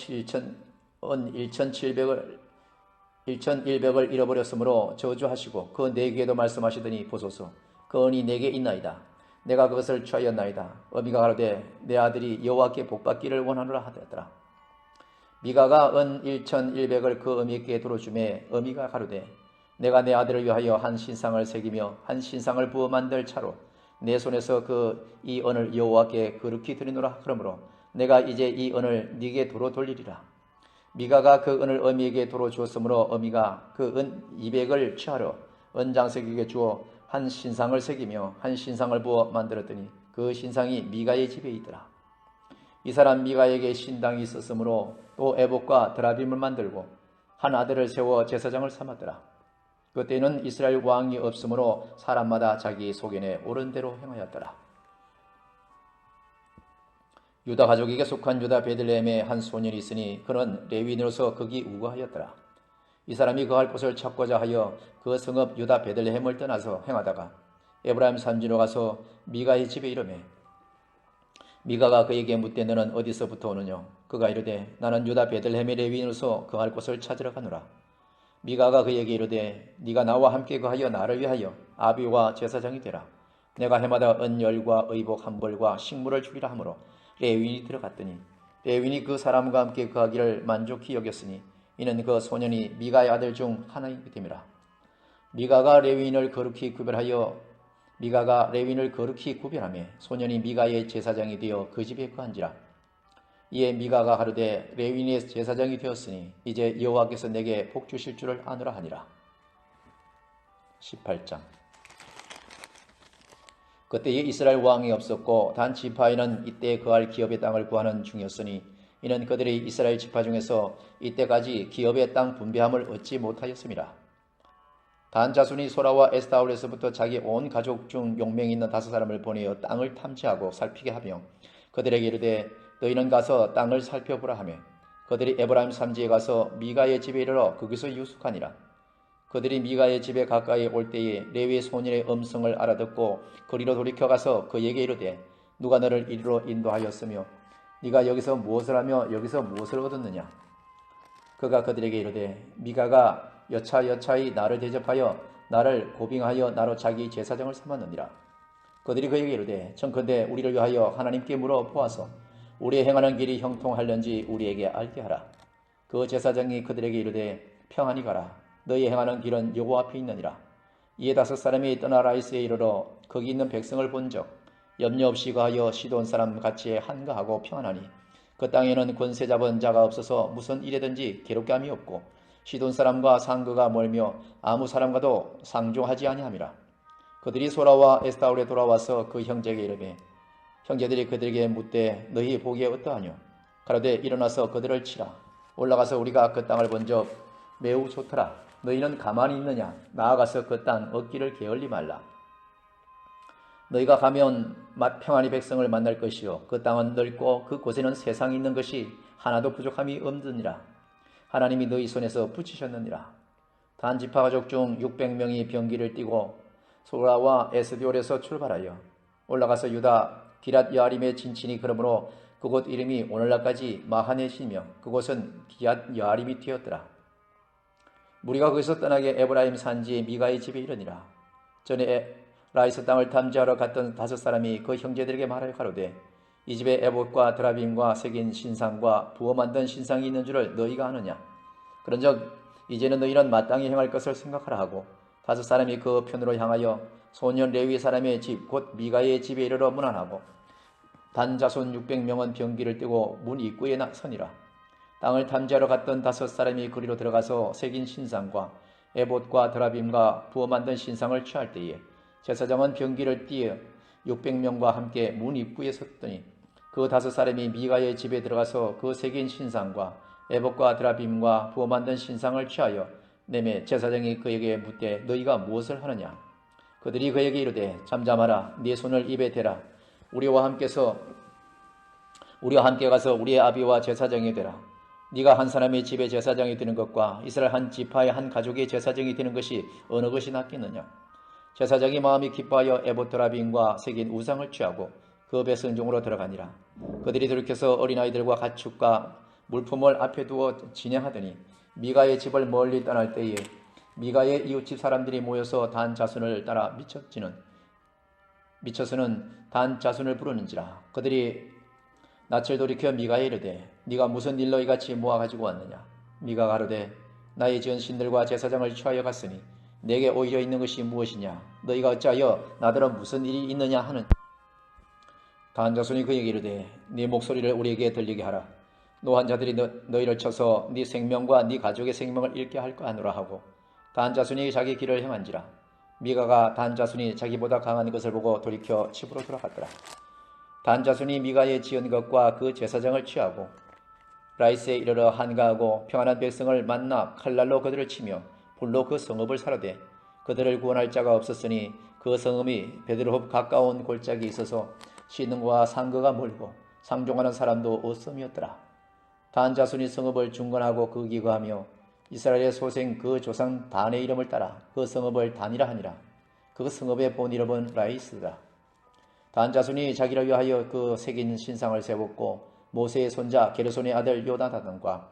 Speaker 1: 1,100을 잃어버렸으므로 저주하시고 그 내 귀에도 말씀하시더니 보소서 그 은이 내게 있나이다. 내가 그것을 취하였나이다. 어미가 가로되 내 아들이 여호와께 복받기를 원하노라 하더라. 미가가 은 1,100을 그 어미에게 들어주매 어미가 가로되 내가 내 아들을 위하여 한 신상을 새기며 한 신상을 부어 만들 차로 내 손에서 이 은을 여호와께 거룩히 드리노라. 그러므로 내가 이제 이 은을 네게 도로 돌리리라. 미가가 그 은을 어미에게 도로 주었으므로 어미가 그 은 200을 취하러 은장색에게 주어 한 신상을 새기며 한 신상을 부어 만들었더니 그 신상이 미가의 집에 있더라. 이 사람 미가에게 신당이 있었으므로 또 에봇과 드라빔을 만들고 한 아들을 세워 제사장을 삼았더라. 그때는 이스라엘 왕이 없으므로 사람마다 자기 소견에 옳은 대로 행하였더라. 유다 가족에게 속한 유다 베들레헴에 한 소년이 있으니 그는 레위인으로서 거기 우거하였더라. 이 사람이 거할 곳을 찾고자 하여 그 성읍 유다 베들레헴을 떠나서 행하다가 에브라임 산지로 가서 미가의 집에 이르매 미가가 그에게 묻되 너는 어디서부터 오느냐? 그가 이르되 나는 유다 베들레헴의 레위인으로서 거할 곳을 찾으러 가노라. 미가가 그에게 이르되 네가 나와 함께 거하여 나를 위하여 아비와 제사장이 되라. 내가 해마다 은열과 의복 한 벌과 식물을 주리라 하므로 레위인이 들어갔더니 레위인이 그 사람과 함께 거하기를 만족히 여겼으니 이는 그 소년이 미가의 아들 중 하나이기 됨이라. 미가가 레위인을 거룩히 구별하며 소년이 미가의 제사장이 되어 그 집에 거한지라. 이에 미가가 가로되 레위인의 제사장이 되었으니 이제 여호와께서 내게 복 주실 줄을 아노라 하니라. 18장. 그때에 이스라엘 왕이 없었고 단 지파에는 이때 거할 기업의 땅을 구하는 중이었으니 이는 그들이 이스라엘 지파 중에서 이때까지 기업의 땅 분배함을 얻지 못하였음이라. 단 자손이 소라와 에스타올에서부터 자기 온 가족 중 용맹이 있는 5사람을 보내어 땅을 탐지하고 살피게 하며 그들에게 이르되 너희는 가서 땅을 살펴보라 하며 그들이 에브라임 산지에 가서 미가의 집에 이르러 거기서 유숙하니라. 그들이 미가의 집에 가까이 올 때에 레위 소년의 음성을 알아듣고 거리로 돌이켜 가서 그에게 이르되 누가 너를 이리로 인도하였으며 네가 여기서 무엇을 하며 여기서 무엇을 얻었느냐. 그가 그들에게 이르되 미가가 여차여차히 나를 대접하여 나를 고빙하여 나로 자기 제사장을 삼았느니라. 그들이 그에게 이르되 청컨대 우리를 위하여 하나님께 물어 보아서 우리의 행하는 길이 형통할는지 우리에게 알게 하라. 그 제사장이 그들에게 이르되 평안히 가라. 너희 행하는 길은 여호와 앞에 있느니라. 이에 5사람이 떠나 라이스에 이르러 거기 있는 백성을 본적 염려 없이 가하여 시돈 사람 같이 한가하고 평안하니 그 땅에는 권세 잡은 자가 없어서 무슨 일에든지 괴롭게 함이 없고 시돈 사람과 상거가 멀며 아무 사람과도 상종하지 아니함이라. 그들이 소라와 에스타올에 돌아와서 그 형제에게 이르매 형제들이 그들에게 묻되 너희 보기에 어떠하뇨. 가로되 일어나서 그들을 치라. 올라가서 우리가 그 땅을 본 적 매우 좋더라. 너희는 가만히 있느냐. 나아가서 그 땅 얻기를 게을리 말라. 너희가 가면 평안히 백성을 만날 것이요 그 땅은 넓고 그 곳에는 세상이 있는 것이 하나도 부족함이 없느니라. 하나님이 너희 손에서 붙이셨느니라. 단 지파 가족 중 600명이 병기를 띠고 소라와 에스디올에서 출발하여 올라가서 유다 기랏 여아림에 진친이 그러므로 그곳 이름이 오늘날까지 마하네시며 그곳은 기랏 여아림이 되었더라. 무리가 거기서 떠나게 에브라임 산지의 미가의 집에 이르니라. 전에 라이스 땅을 탐지하러 갔던 5사람이 그 형제들에게 말하여 가로되 이 집에 에봇과 드라빔과 새긴 신상과 부어 만든 신상이 있는 줄을 너희가 아느냐. 그런즉 이제는 너희는 마땅히 행할 것을 생각하라 하고 5사람이 그 편으로 향하여 소년 레위 사람의 집 곧 미가의 집에 이르러 문안하고 단자손 600명은 병기를 띠고 문 입구에 서니라. 땅을 탐지하러 갔던 5사람이 거리로 들어가서 새긴 신상과 에봇과 드라빔과 부어 만든 신상을 취할 때에 제사장은 병기를 띠어 600명과 함께 문 입구에 섰더니 그 5사람이 미가의 집에 들어가서 그 새긴 신상과 에봇과 드라빔과 부어 만든 신상을 취하여 내매 제사장이 그에게 묻되 너희가 무엇을 하느냐. 그들이 그에게 이르되 잠잠하라. 네 손을 입에 대라. 우리와 함께 가서 우리의 아비와 제사장이 되라. 네가 한 사람의 집에 제사장이 되는 것과 이스라엘 한 지파의 한 가족의 제사장이 되는 것이 어느 것이 낫겠느냐. 제사장이 마음이 기뻐하여 에봇 드라빔과 새긴 우상을 취하고 그 배성중으로 들어가니라. 그들이 돌이켜서 어린아이들과 가축과 물품을 앞에 두어 진행하더니 미가의 집을 멀리 떠날 때에 미가의 이웃집 사람들이 모여서 단 자손을 따라 미쳐서는 단 자손을 부르는지라. 그들이 낯을 돌이켜 미가에 이르되 네가 무슨 일로 이같이 모아 가지고 왔느냐. 미가가 가로되 나의 지은 신들과 제사장을 취하여 갔으니 내게 오히려 있는 것이 무엇이냐. 너희가 어찌하여 나더러 무슨 일이 있느냐 하는. 단 자손이 그에게 이르되 네 목소리를 우리에게 들리게 하라. 노한 자들이 너희를 쳐서 네 생명과 네 가족의 생명을 잃게 할까 하노라 하고 단 자손이 자기 길을 행한지라. 미가가 단 자손이 자기보다 강한 것을 보고 돌이켜 집으로 돌아갔더라. 단 자손이 미가의 지은 것과 그 제사장을 취하고 라이스에 이르러 한가하고 평안한 백성을 만나 칼날로 그들을 치며 불로 그 성읍을 사르되 그들을 구원할 자가 없었으니 그 성읍이 베드로홉 가까운 골짜기에 있어서 시든과 상거가 멀고 상종하는 사람도 없음이었더라. 단 자손이 성읍을 중건하고 그 기거하며 이스라엘의 소생 그 조상 단의 이름을 따라 그 성읍을 단이라 하니라. 그 성읍의 본 이름은 라이스라. 단 자손이 자기를 위하여 그 새긴 신상을 세웠고 모세의 손자 게르손의 아들 요나단과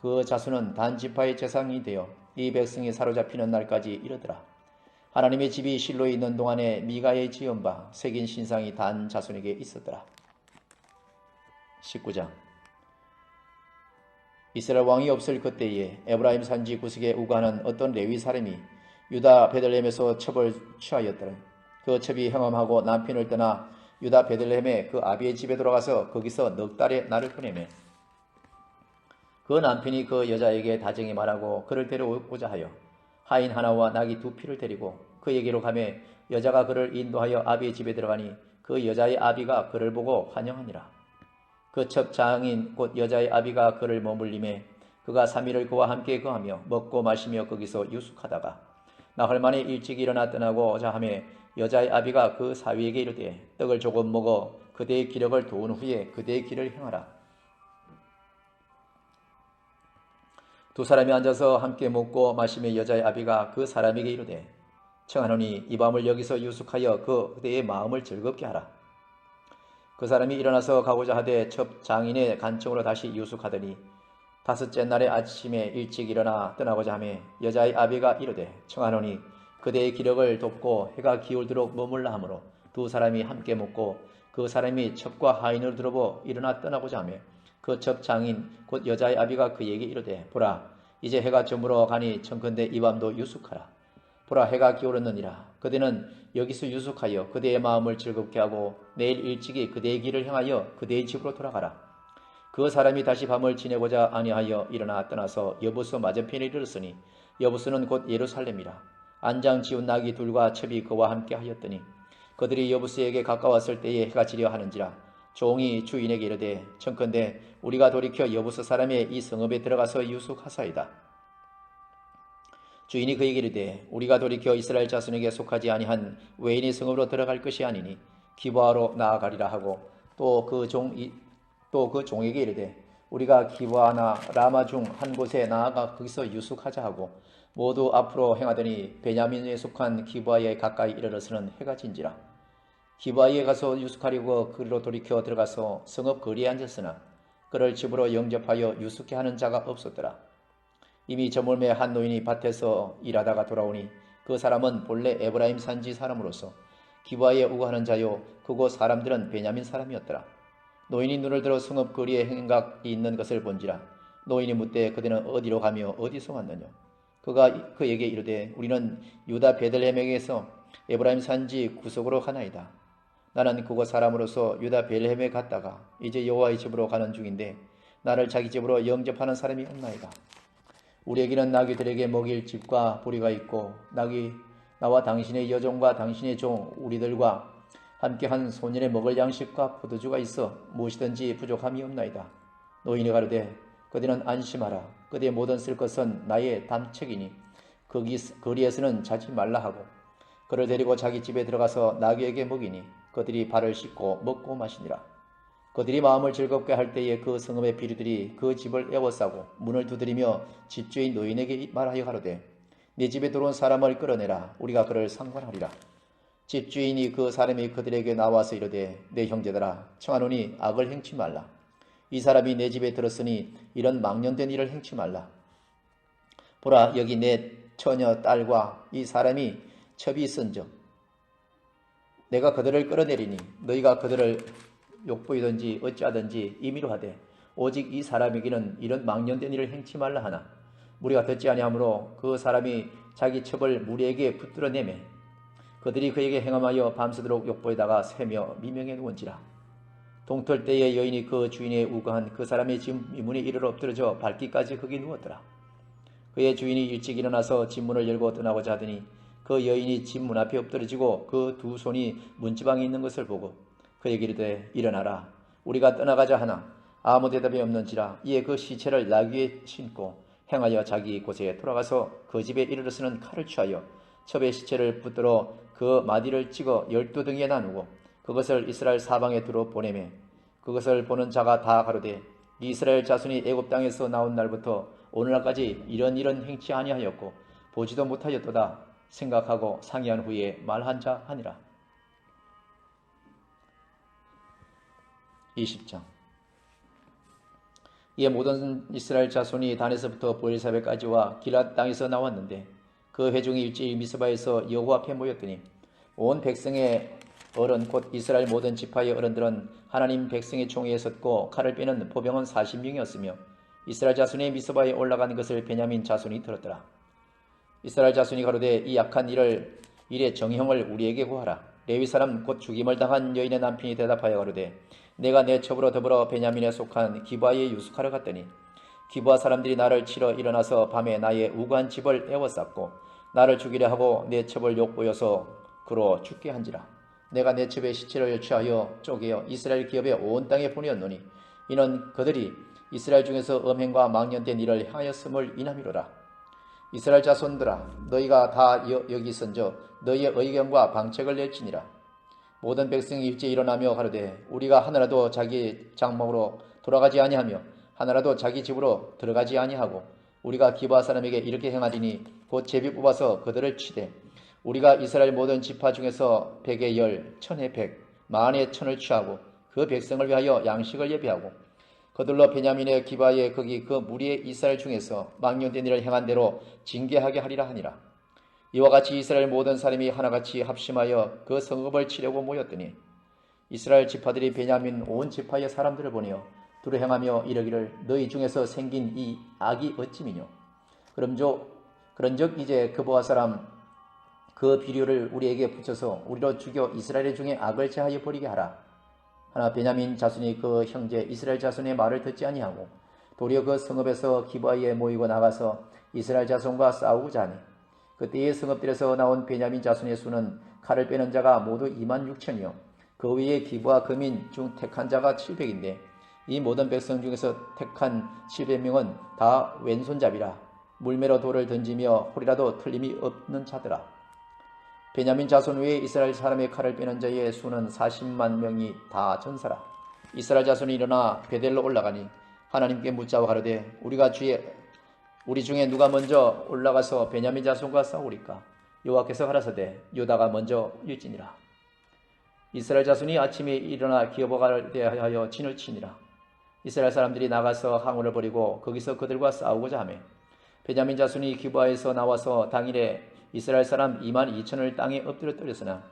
Speaker 1: 그 자손은 단 지파의 재상이 되어 이 백성이 사로잡히는 날까지 이르더라. 하나님의 집이 실로에 있는 동안에 미가의 지은 바 새긴 신상이 단 자손에게 있었더라. 19장. 이스라엘 왕이 없을 그때에 에브라임 산지 구석에 우거하는 어떤 레위 사람이 유다 베들레헴에서 첩을 취하였더라. 그 첩이 행함하고 남편을 떠나 유다 베들레헴에 그 아비의 집에 돌아가서 거기서 넉 달의 날을 보내매 그 남편이 그 여자에게 다정히 말하고 그를 데려오고자 하여 하인 하나와 나귀 2匹를 데리고 그에게로 가매 여자가 그를 인도하여 아비의 집에 들어가니 그 여자의 아비가 그를 보고 환영하니라. 그 첩 장인 곧 여자의 아비가 그를 머물림에 그가 3일을 그와 함께 거하며 먹고 마시며 거기서 유숙하다가 나흘 만에 일찍 일어나 떠나고자 하매 여자의 아비가 그 사위에게 이르되 떡을 조금 먹어 그대의 기력을 도운 후에 그대의 길을 행하라. 두 사람이 앉아서 함께 먹고 마시며 여자의 아비가 그 사람에게 이르되 청하노니 이 밤을 여기서 유숙하여 그대의 마음을 즐겁게 하라. 그 사람이 일어나서 가고자 하되 첩 장인의 간청으로 다시 유숙하더니 다섯째 날의 아침에 일찍 일어나 떠나고자 하며 여자의 아비가 이르되 청하노니 그대의 기력을 돕고 해가 기울도록 머물라 하므로 두 사람이 함께 먹고 그 사람이 첩과 하인을 들어보 일어나 떠나고자 하며 그 첩 장인 곧 여자의 아비가 그에게 이르되 보라 이제 해가 저물어 가니 청컨대 이 밤도 유숙하라. 보라 해가 기울었느니라. 그대는 여기서 유숙하여 그대의 마음을 즐겁게 하고 내일 일찍이 그대의 길을 향하여 그대의 집으로 돌아가라. 그 사람이 다시 밤을 지내고자 아니하여 일어나 떠나서 여부스 맞은편에 이르렀으니 여부스는 곧 예루살렘이라. 안장 지운 나귀 둘과 첩이 그와 함께 하였더니 그들이 여부스에게 가까웠을 때에 해가 지려 하는지라. 종이 주인에게 이르되 청컨대 우리가 돌이켜 여부스 사람의 이 성읍에 들어가서 유숙하사이다. 주인이 그에게 이르되 우리가 돌이켜 이스라엘 자손에게 속하지 아니한 외인의 성읍으로 들어갈 것이 아니니 기브아로 나아가리라 하고 또 그 종에게 이르되 우리가 기브아나 라마 중 한 곳에 나아가 거기서 유숙하자 하고 모두 앞으로 행하더니 베냐민에 속한 기브아에 가까이 이르러서는 해가 진지라. 기브아에 가서 유숙하려고 그리로 돌이켜 들어가서 성읍 거리에 앉았으나 그를 집으로 영접하여 유숙케 하는 자가 없었더라. 이미 저물매 한 노인이 밭에서 일하다가 돌아오니 그 사람은 본래 에브라임 산지 사람으로서 기브아에 우거하는 자요 그곳 사람들은 베냐민 사람이었더라. 노인이 눈을 들어 성읍 거리에 행각이 있는 것을 본지라. 노인이 묻되 그대는 어디로 가며 어디서 왔느냐. 그가 그에게 이르되 우리는 유다 베들레헴에게서 에브라임 산지 구석으로 가나이다. 나는 그곳 사람으로서 유다 베들레헴에 갔다가 이제 여호와의 집으로 가는 중인데 나를 자기 집으로 영접하는 사람이 없나이다. 우리에게는 나귀들에게 먹일 집과 보리가 있고 나와 당신의 여종과 당신의 종 우리들과 함께 한 소년의 먹을 양식과 포도주가 있어 무엇이든지 부족함이 없나이다. 노인이 가로되 그대는 안심하라. 그대의 모든 쓸 것은 나의 담책이니 거리에서는 자지 말라 하고 그를 데리고 자기 집에 들어가서 나귀에게 먹이니 그들이 발을 씻고 먹고 마시니라. 그들이 마음을 즐겁게 할 때에 그 성읍의 비류들이 그 집을 에워싸고 문을 두드리며 집주인 노인에게 말하여 가로되 네 집에 들어온 사람을 끌어내라. 우리가 그를 상관하리라. 집주인이 그 사람이 그들에게 나와서 이르되 내 형제들아 청하노니 악을 행치 말라. 이 사람이 내 집에 들었으니 이런 망령된 일을 행치 말라. 보라 여기 내 처녀 딸과 이 사람이 첩이 있은즉 내가 그들을 끌어내리니 너희가 그들을 욕보이든지 어찌하든지 임의로 하되 오직 이 사람에게는 이런 망령된 일을 행치 말라 하나 무리가 듣지 아니하므로 그 사람이 자기 첩을 무리에게 붙들어내매 그들이 그에게 행함하여 밤새도록 욕보에다가 새며 미명에 누운지라. 동틀 때에 여인이 그 주인의 우거한 그 사람의 집 미문에 이르러 엎드러져 밟기까지 거기 누웠더라. 그의 주인이 일찍 일어나서 집문을 열고 떠나고자 하더니 그 여인이 집 문 앞에 엎드러지고 그 두 손이 문지방에 있는 것을 보고 그에게 이르되 일어나라. 우리가 떠나가자 하나 아무 대답이 없는지라. 이에 그 시체를 나귀에 신고 행하여 자기 곳에 돌아가서 그 집에 이르러서는 칼을 취하여 첩의 시체를 붙들어 그 마디를 찍어 12등에 나누고 그것을 이스라엘 사방에 두루 보내매 그것을 보는 자가 다 가로되 이스라엘 자손이 애굽 땅에서 나온 날부터 오늘날까지 이런 일은 행치 아니하였고 보지도 못하였도다 생각하고 상의한 후에 말한 자 하니라. 20장. 이에 모든 이스라엘 자손이 단에서부터 브엘사베까지와 기럇 땅에서 나왔는데 그 회중이 일제히 미스바에서 여호와 앞에 모였더니 온 백성의 어른 곧 이스라엘 모든 지파의 어른들은 하나님 백성의 총회에 섰고 칼을 빼는 포병은 40명이었으며 이스라엘 자손이 미스바에 올라간 것을 베냐민 자손이 들었더라. 이스라엘 자손이 가로되 이 악한 일의 정형을 우리에게 구하라. 레위 사람 곧 죽임을 당한 여인의 남편이 대답하여 가로되 내가 내 첩으로 더불어 베냐민에 속한 기브아에 유숙하러 갔더니 기브아 사람들이 나를 치러 일어나서 밤에 나의 우거한 집을 에워쌌고 나를 죽이려 하고 내 첩을 욕보여서 그로 죽게 한지라. 내가 내 첩의 시체를 취하여 쪼개어 이스라엘 기업의 온 땅에 보내었노니 이는 그들이 이스라엘 중에서 음행과 망령된 일을 행하였음을 인함이로라. 이스라엘 자손들아 너희가 다 여기 있은저 너희의 의견과 방책을 낼지니라. 모든 백성이 일제히 일어나며 가로되 우리가 하나라도 자기 장막으로 돌아가지 아니하며 하나라도 자기 집으로 들어가지 아니하고 우리가 기브아 사람에게 이렇게 행하리니 곧 제비 뽑아서 그들을 치되 우리가 이스라엘 모든 지파 중에서 100의 10, 1000의 100, 만의 1000을 취하고 그 백성을 위하여 양식을 예비하고 거들러 베냐민의 기바에 거기 그 무리의 이스라엘 중에서 망령된 일을 행한 대로 징계하게 하리라 하니라. 이와 같이 이스라엘 모든 사람이 하나같이 합심하여 그 성읍을 치려고 모였더니 이스라엘 지파들이 베냐민 온 지파의 사람들을 보내어 두루 행하며 이르기를 너희 중에서 생긴 이 악이 어찌미뇨. 그런즉 이제 그보아 사람 그 비류를 우리에게 붙여서 우리로 죽여 이스라엘 중에 악을 제하여 버리게 하라. 하나 베냐민 자손이 그 형제 이스라엘 자손의 말을 듣지 아니하고 도리어 그 성읍에서 기브아에 모이고 나가서 이스라엘 자손과 싸우고자 하니 그때의 성읍들에서 나온 베냐민 자손의 수는 칼을 빼는 자가 모두 26,000이요 그 외에 기브아 금인 중 택한 자가 700인데 이 모든 백성 중에서 택한 700명은 다 왼손잡이라 물매로 돌을 던지며 홀이라도 틀림이 없는 자더라. 베냐민 자손 외에 이스라엘 사람의 칼을 빼는 자의 수는 40만 명이 다 전사라. 이스라엘 자손이 일어나 베델로 올라가니 하나님께 묻자와 가로되 우리 중에 누가 먼저 올라가서 베냐민 자손과 싸우리까? 여호와께서 가라사대 유다가 먼저 일지니라. 이스라엘 자손이 아침에 일어나 기브아를 대하여 진을 치니라. 이스라엘 사람들이 나가서 항우를 벌이고 거기서 그들과 싸우고자 하며 베냐민 자손이 기브아에서 나와서 당일에 이스라엘 사람 22,000을 땅에 엎드려 떨렸으나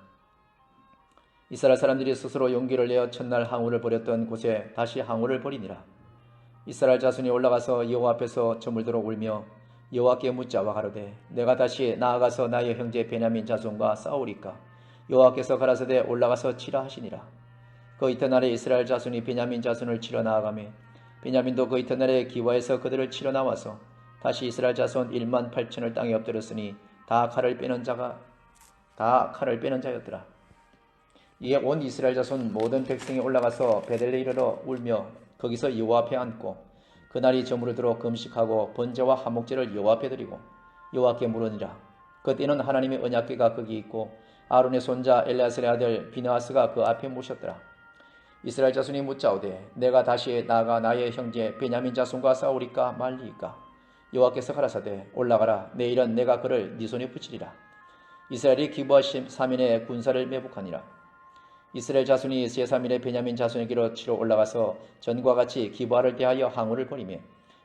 Speaker 1: 이스라엘 사람들이 스스로 용기를 내어 첫날 항우를 벌였던 곳에 다시 항우를 벌이니라. 이스라엘 자손이 올라가서 여호와 앞에서 저물도록 울며 여호와께 묻자와 가로되 내가 다시 나아가서 나의 형제 베냐민 자손과 싸우리까? 여호와께서 가라사대 올라가서 치라 하시니라. 그 이튿날에 이스라엘 자손이 베냐민 자손을 치러 나아가며 베냐민도 그 이튿날에 기브아에서 그들을 치러 나와서 다시 이스라엘 자손 18,000을 땅에 엎드렸으니 다 칼을 빼는 자였더라. 이에 온 이스라엘 자손 모든 백성이 올라가서 베델에 이르러 울며 거기서 여호와 앞에 앉고 그날이 저무르도록 금식하고 번제와 화목제를 여호와 앞에 드리고 여호와께 물으니라. 그때는 하나님의 언약궤가 거기 있고 아론의 손자 엘레아살의 아들 비느하스가 그 앞에 모셨더라. 이스라엘 자손이 묻자오되 내가 다시 나아가 나의 형제 베냐민 자손과 싸우리까 말리이까? 여호와께서 가라사대 올라가라. 내일은 내가 그를 네 손에 붙이리라. 이스라엘이 기브아 3일에 군사를 매복하니라. 이스라엘 자손이 제3일에 베냐민 자손에게로 치러 올라가서 전과 같이 기브아를 대하여 항우를 벌이며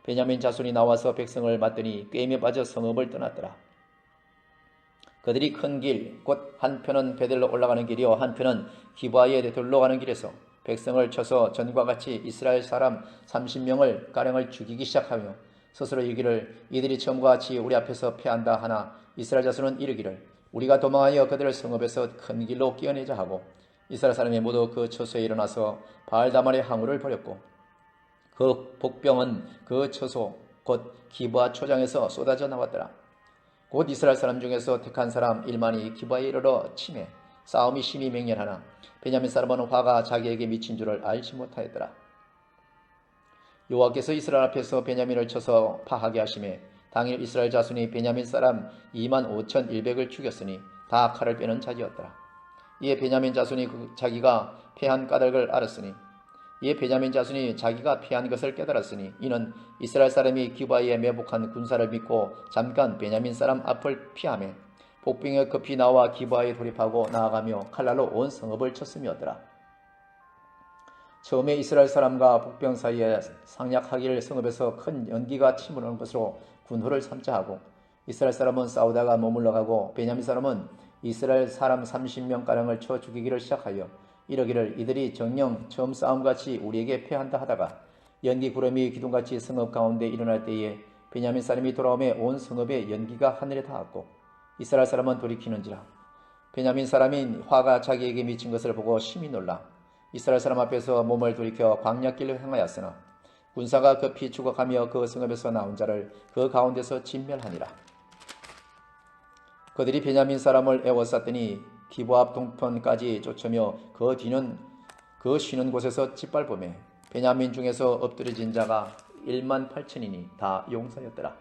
Speaker 1: 베냐민 자손이 나와서 백성을 맞더니 꾀임에 빠져 성읍을 떠났더라. 그들이 큰 길 곧 한편은 베델로 올라가는 길이요 한편은 기브아에 되돌러 가는 길에서 백성을 쳐서 전과 같이 이스라엘 사람 30명을 가량을 죽이기 시작하며 스스로 이르기를 이들이 처음과 같이 우리 앞에서 패한다 하나 이스라엘 자손은 이르기를 우리가 도망하여 그들을 성읍에서 큰 길로 끼어내자 하고 이스라엘 사람이 모두 그 처소에 일어나서 바알다말의 항우를 벌였고 그 복병은 그 처소 곧 기브아 초장에서 쏟아져 나왔더라. 곧 이스라엘 사람 중에서 택한 사람 1만이 기브아에 이르러 치매 싸움이 심히 맹렬하나 베냐민 사람은 화가 자기에게 미친 줄을 알지 못하였더라. 여호와께서 이스라엘 앞에서 베냐민을 쳐서 파하게 하시매 당일 이스라엘 자손이 베냐민 사람 25,100을 죽였으니 다 칼을 빼는 자지였더라. 이에 베냐민 자손이 자기가 패한 까닭을 알았으니 것을 깨달았으니 이는 이스라엘 사람이 기브아에 매복한 군사를 믿고 잠깐 베냐민 사람 앞을 피하며 복병에 급히 나와 기브아에 돌입하고 나아가며 칼날로 온 성읍을 쳤음이었더라. 처음에 이스라엘 사람과 복병 사이에 상략하기를 성읍에서 큰 연기가 치무르는 것으로 군호를 삼자 하고 이스라엘 사람은 싸우다가 머물러 가고 베냐민 사람은 이스라엘 사람 30명가량을 쳐 죽이기를 시작하여 이러기를 이들이 정녕 처음 싸움같이 우리에게 패한다 하다가 연기 구름이 기둥같이 성읍 가운데 일어날 때에 베냐민 사람이 돌아오매 온 성읍의 연기가 하늘에 닿았고 이스라엘 사람은 돌이키는지라. 베냐민 사람인 화가 자기에게 미친 것을 보고 심히 놀라 이스라엘 사람 앞에서 몸을 돌이켜 광야길로 행하였으나 군사가 급히 죽어가며 그 성읍에서 나온 자를 그 가운데서 진멸하니라. 그들이 베냐민 사람을 애워쌌더니 기브아 앞 동편까지 쫓으며 그 뒤는 그 쉬는 곳에서 짓밟으매 베냐민 중에서 엎드려진 자가 18,000이니 다 용사였더라.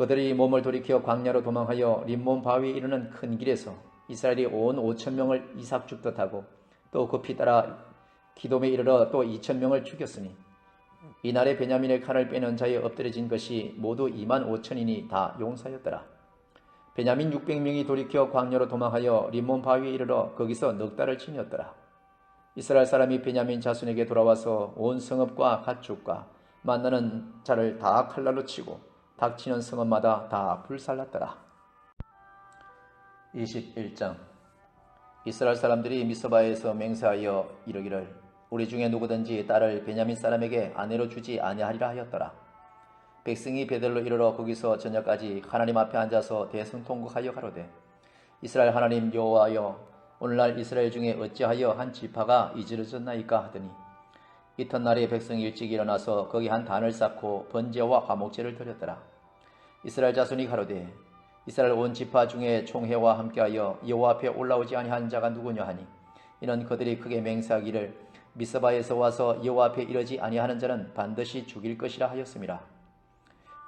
Speaker 1: 그들이 몸을 돌이켜 광야로 도망하여 림몬 바위에 이르는 큰 길에서 이스라엘이 온 5천 명을 이삭 죽듯 하고 또 급히 따라 기돔에 이르러 또 2천 명을 죽였으니 이날에 베냐민의 칼을 빼는 자에 엎드려진 것이 모두 2만 5천이니 다 용사였더라. 베냐민 600명이 돌이켜 광야로 도망하여 림몬 바위에 이르러 거기서 넉 달을 지녔더라. 이스라엘 사람이 베냐민 자손에게 돌아와서 온 성읍과 가축과 만나는 자를 다 칼날로 치고 닥치는 성읍마다 다 불살랐더라. 21장. 이스라엘 사람들이 미스바에서 맹세하여 이르기를 우리 중에 누구든지 딸을 베냐민 사람에게 아내로 주지 아니하리라 하였더라. 백성이 베델로 이르러 거기서 저녁까지 하나님 앞에 앉아서 대성통곡하여 가로되 이스라엘 하나님 여호와여 오늘날 이스라엘 중에 어찌하여 한 지파가 이지러졌나이까 하더니 이튿날에 백성이 일찍 일어나서 거기 한 단을 쌓고 번제와 화목제를 드렸더라. 이스라엘 자손이 가로되 이스라엘 온 지파 중에 총회와 함께하여 여호와 앞에 올라오지 아니한 자가 누구냐 하니 이는 그들이 크게 맹세하기를 미스바에서 와서 여호와 앞에 이르지 아니하는 자는 반드시 죽일 것이라 하였음이라.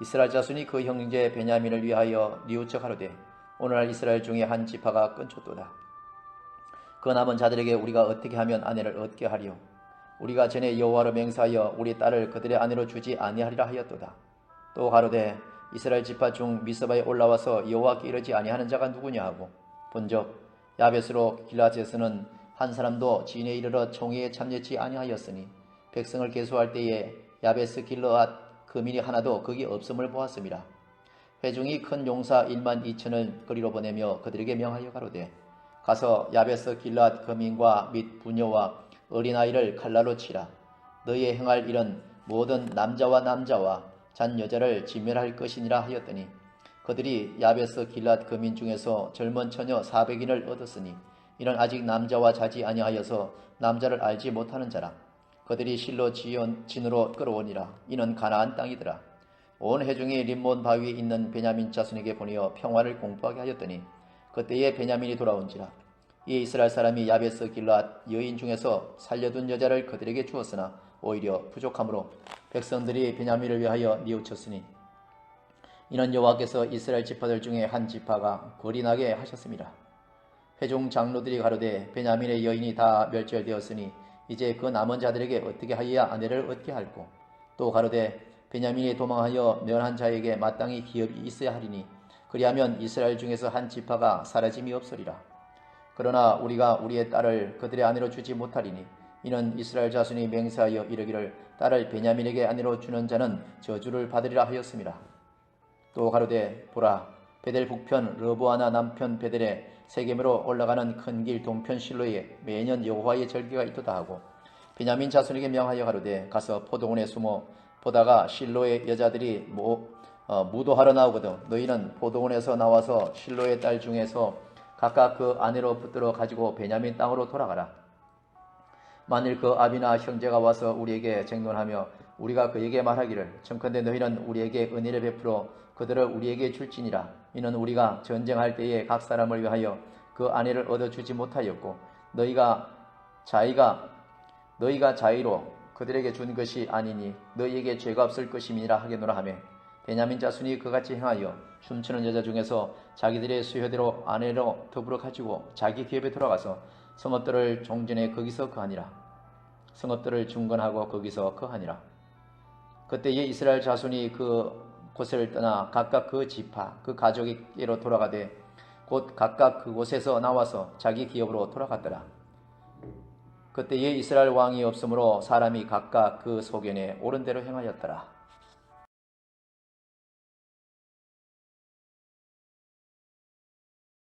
Speaker 1: 이스라엘 자손이 그 형제 베냐민을 위하여 뉘우쳐 가로되 오늘날 이스라엘 중에 한 지파가 끊쳤도다. 그 남은 자들에게 우리가 어떻게 하면 아내를 얻게 하리요? 우리가 전에 여호와로 맹세하여 우리 딸을 그들의 아내로 주지 아니하리라 하였도다. 또 가로되 이스라엘 지파 중 미스바에 올라와서 여호와께 이르지 아니하는 자가 누구냐 하고 본적 야벳으로 길라앗에서는 한 사람도 진에 이르러 총회에 참여치 아니하였으니 백성을 계수할 때에 야베스 길르앗 거민이 하나도 거기 없음을 보았음이라. 회중이 큰 용사 1만 2천을 거리로 보내며 그들에게 명하여 가로되 가서 야베스 길르앗 거민과 및 부녀와 어린아이를 칼날로 치라. 너희의 행할 일은 모든 남자와 잔 여자를 진멸할 것이니라 하였더니 그들이 야베스 길르앗 거민 중에서 젊은 처녀 400인을 얻었으니 이는 아직 남자와 자지 아니하여서 남자를 알지 못하는 자라. 그들이 실로 진으로 끌어오니라. 이는 가나안 땅이더라. 온 회중이 림몬 바위에 있는 베냐민 자손에게 보내어 평화를 공포하게 하였더니 그때에 베냐민이 돌아온지라. 이에 이스라엘 사람이 야베스 길르앗 여인 중에서 살려둔 여자를 그들에게 주었으나 오히려 부족함으로 백성들이 베냐민을 위하여 뉘우쳤으니 이는 여호와께서 이스라엘 지파들 중에 한 지파가 거리 나게 하셨습니다. 회중 장로들이 가로되 베냐민의 여인이 다 멸절되었으니 이제 그 남은 자들에게 어떻게 하여야 아내를 얻게 할꼬. 또 가로되 베냐민이 도망하여 면한 자에게 마땅히 기업이 있어야 하리니 그리하면 이스라엘 중에서 한 지파가 사라짐이 없으리라. 그러나 우리가 우리의 딸을 그들의 아내로 주지 못하리니 이는 이스라엘 자손이 맹세하여 이르기를 딸을 베냐민에게 아내로 주는 자는 저주를 받으리라 하였습니다. 또 가로되 보라 베델 북편 르보아나 남편 베델에 세겜으로 올라가는 큰 길 동편 실로에 매년 여호와의 절기가 있도다 하고 베냐민 자손에게 명하여 가로되 가서 포도원에 숨어 보다가 실로의 여자들이 무도하러 나오거든 너희는 포도원에서 나와서 실로의 딸 중에서 각각 그 아내로 붙들어 가지고 베냐민 땅으로 돌아가라. 만일 그 아비나 형제가 와서 우리에게 쟁론하며 우리가 그에게 말하기를 청컨대 너희는 우리에게 은혜를 베풀어 그들을 우리에게 줄지니라. 이는 우리가 전쟁할 때에 각 사람을 위하여 그 아내를 얻어주지 못하였고 너희가 자의로 그들에게 준 것이 아니니 너희에게 죄가 없을 것임이니라 하겠노라 하며 베냐민 자손이 그같이 행하여 춤추는 여자 중에서 자기들의 수요대로 아내로 더불어 가지고 자기 기업에 들어가서 성읍들을 종전에 거기서 거하니라. 성읍들을 중건하고 거기서 거하니라. 그때에 이스라엘 자손이 그 곳을 떠나 각각 그 지파 그 가족에게로 돌아가되 곧 각각 그곳에서 나와서 자기 기업으로 돌아갔더라. 그때에 이스라엘 왕이 없으므로 사람이 각각 그 소견에 옳은 대로 행하였더라.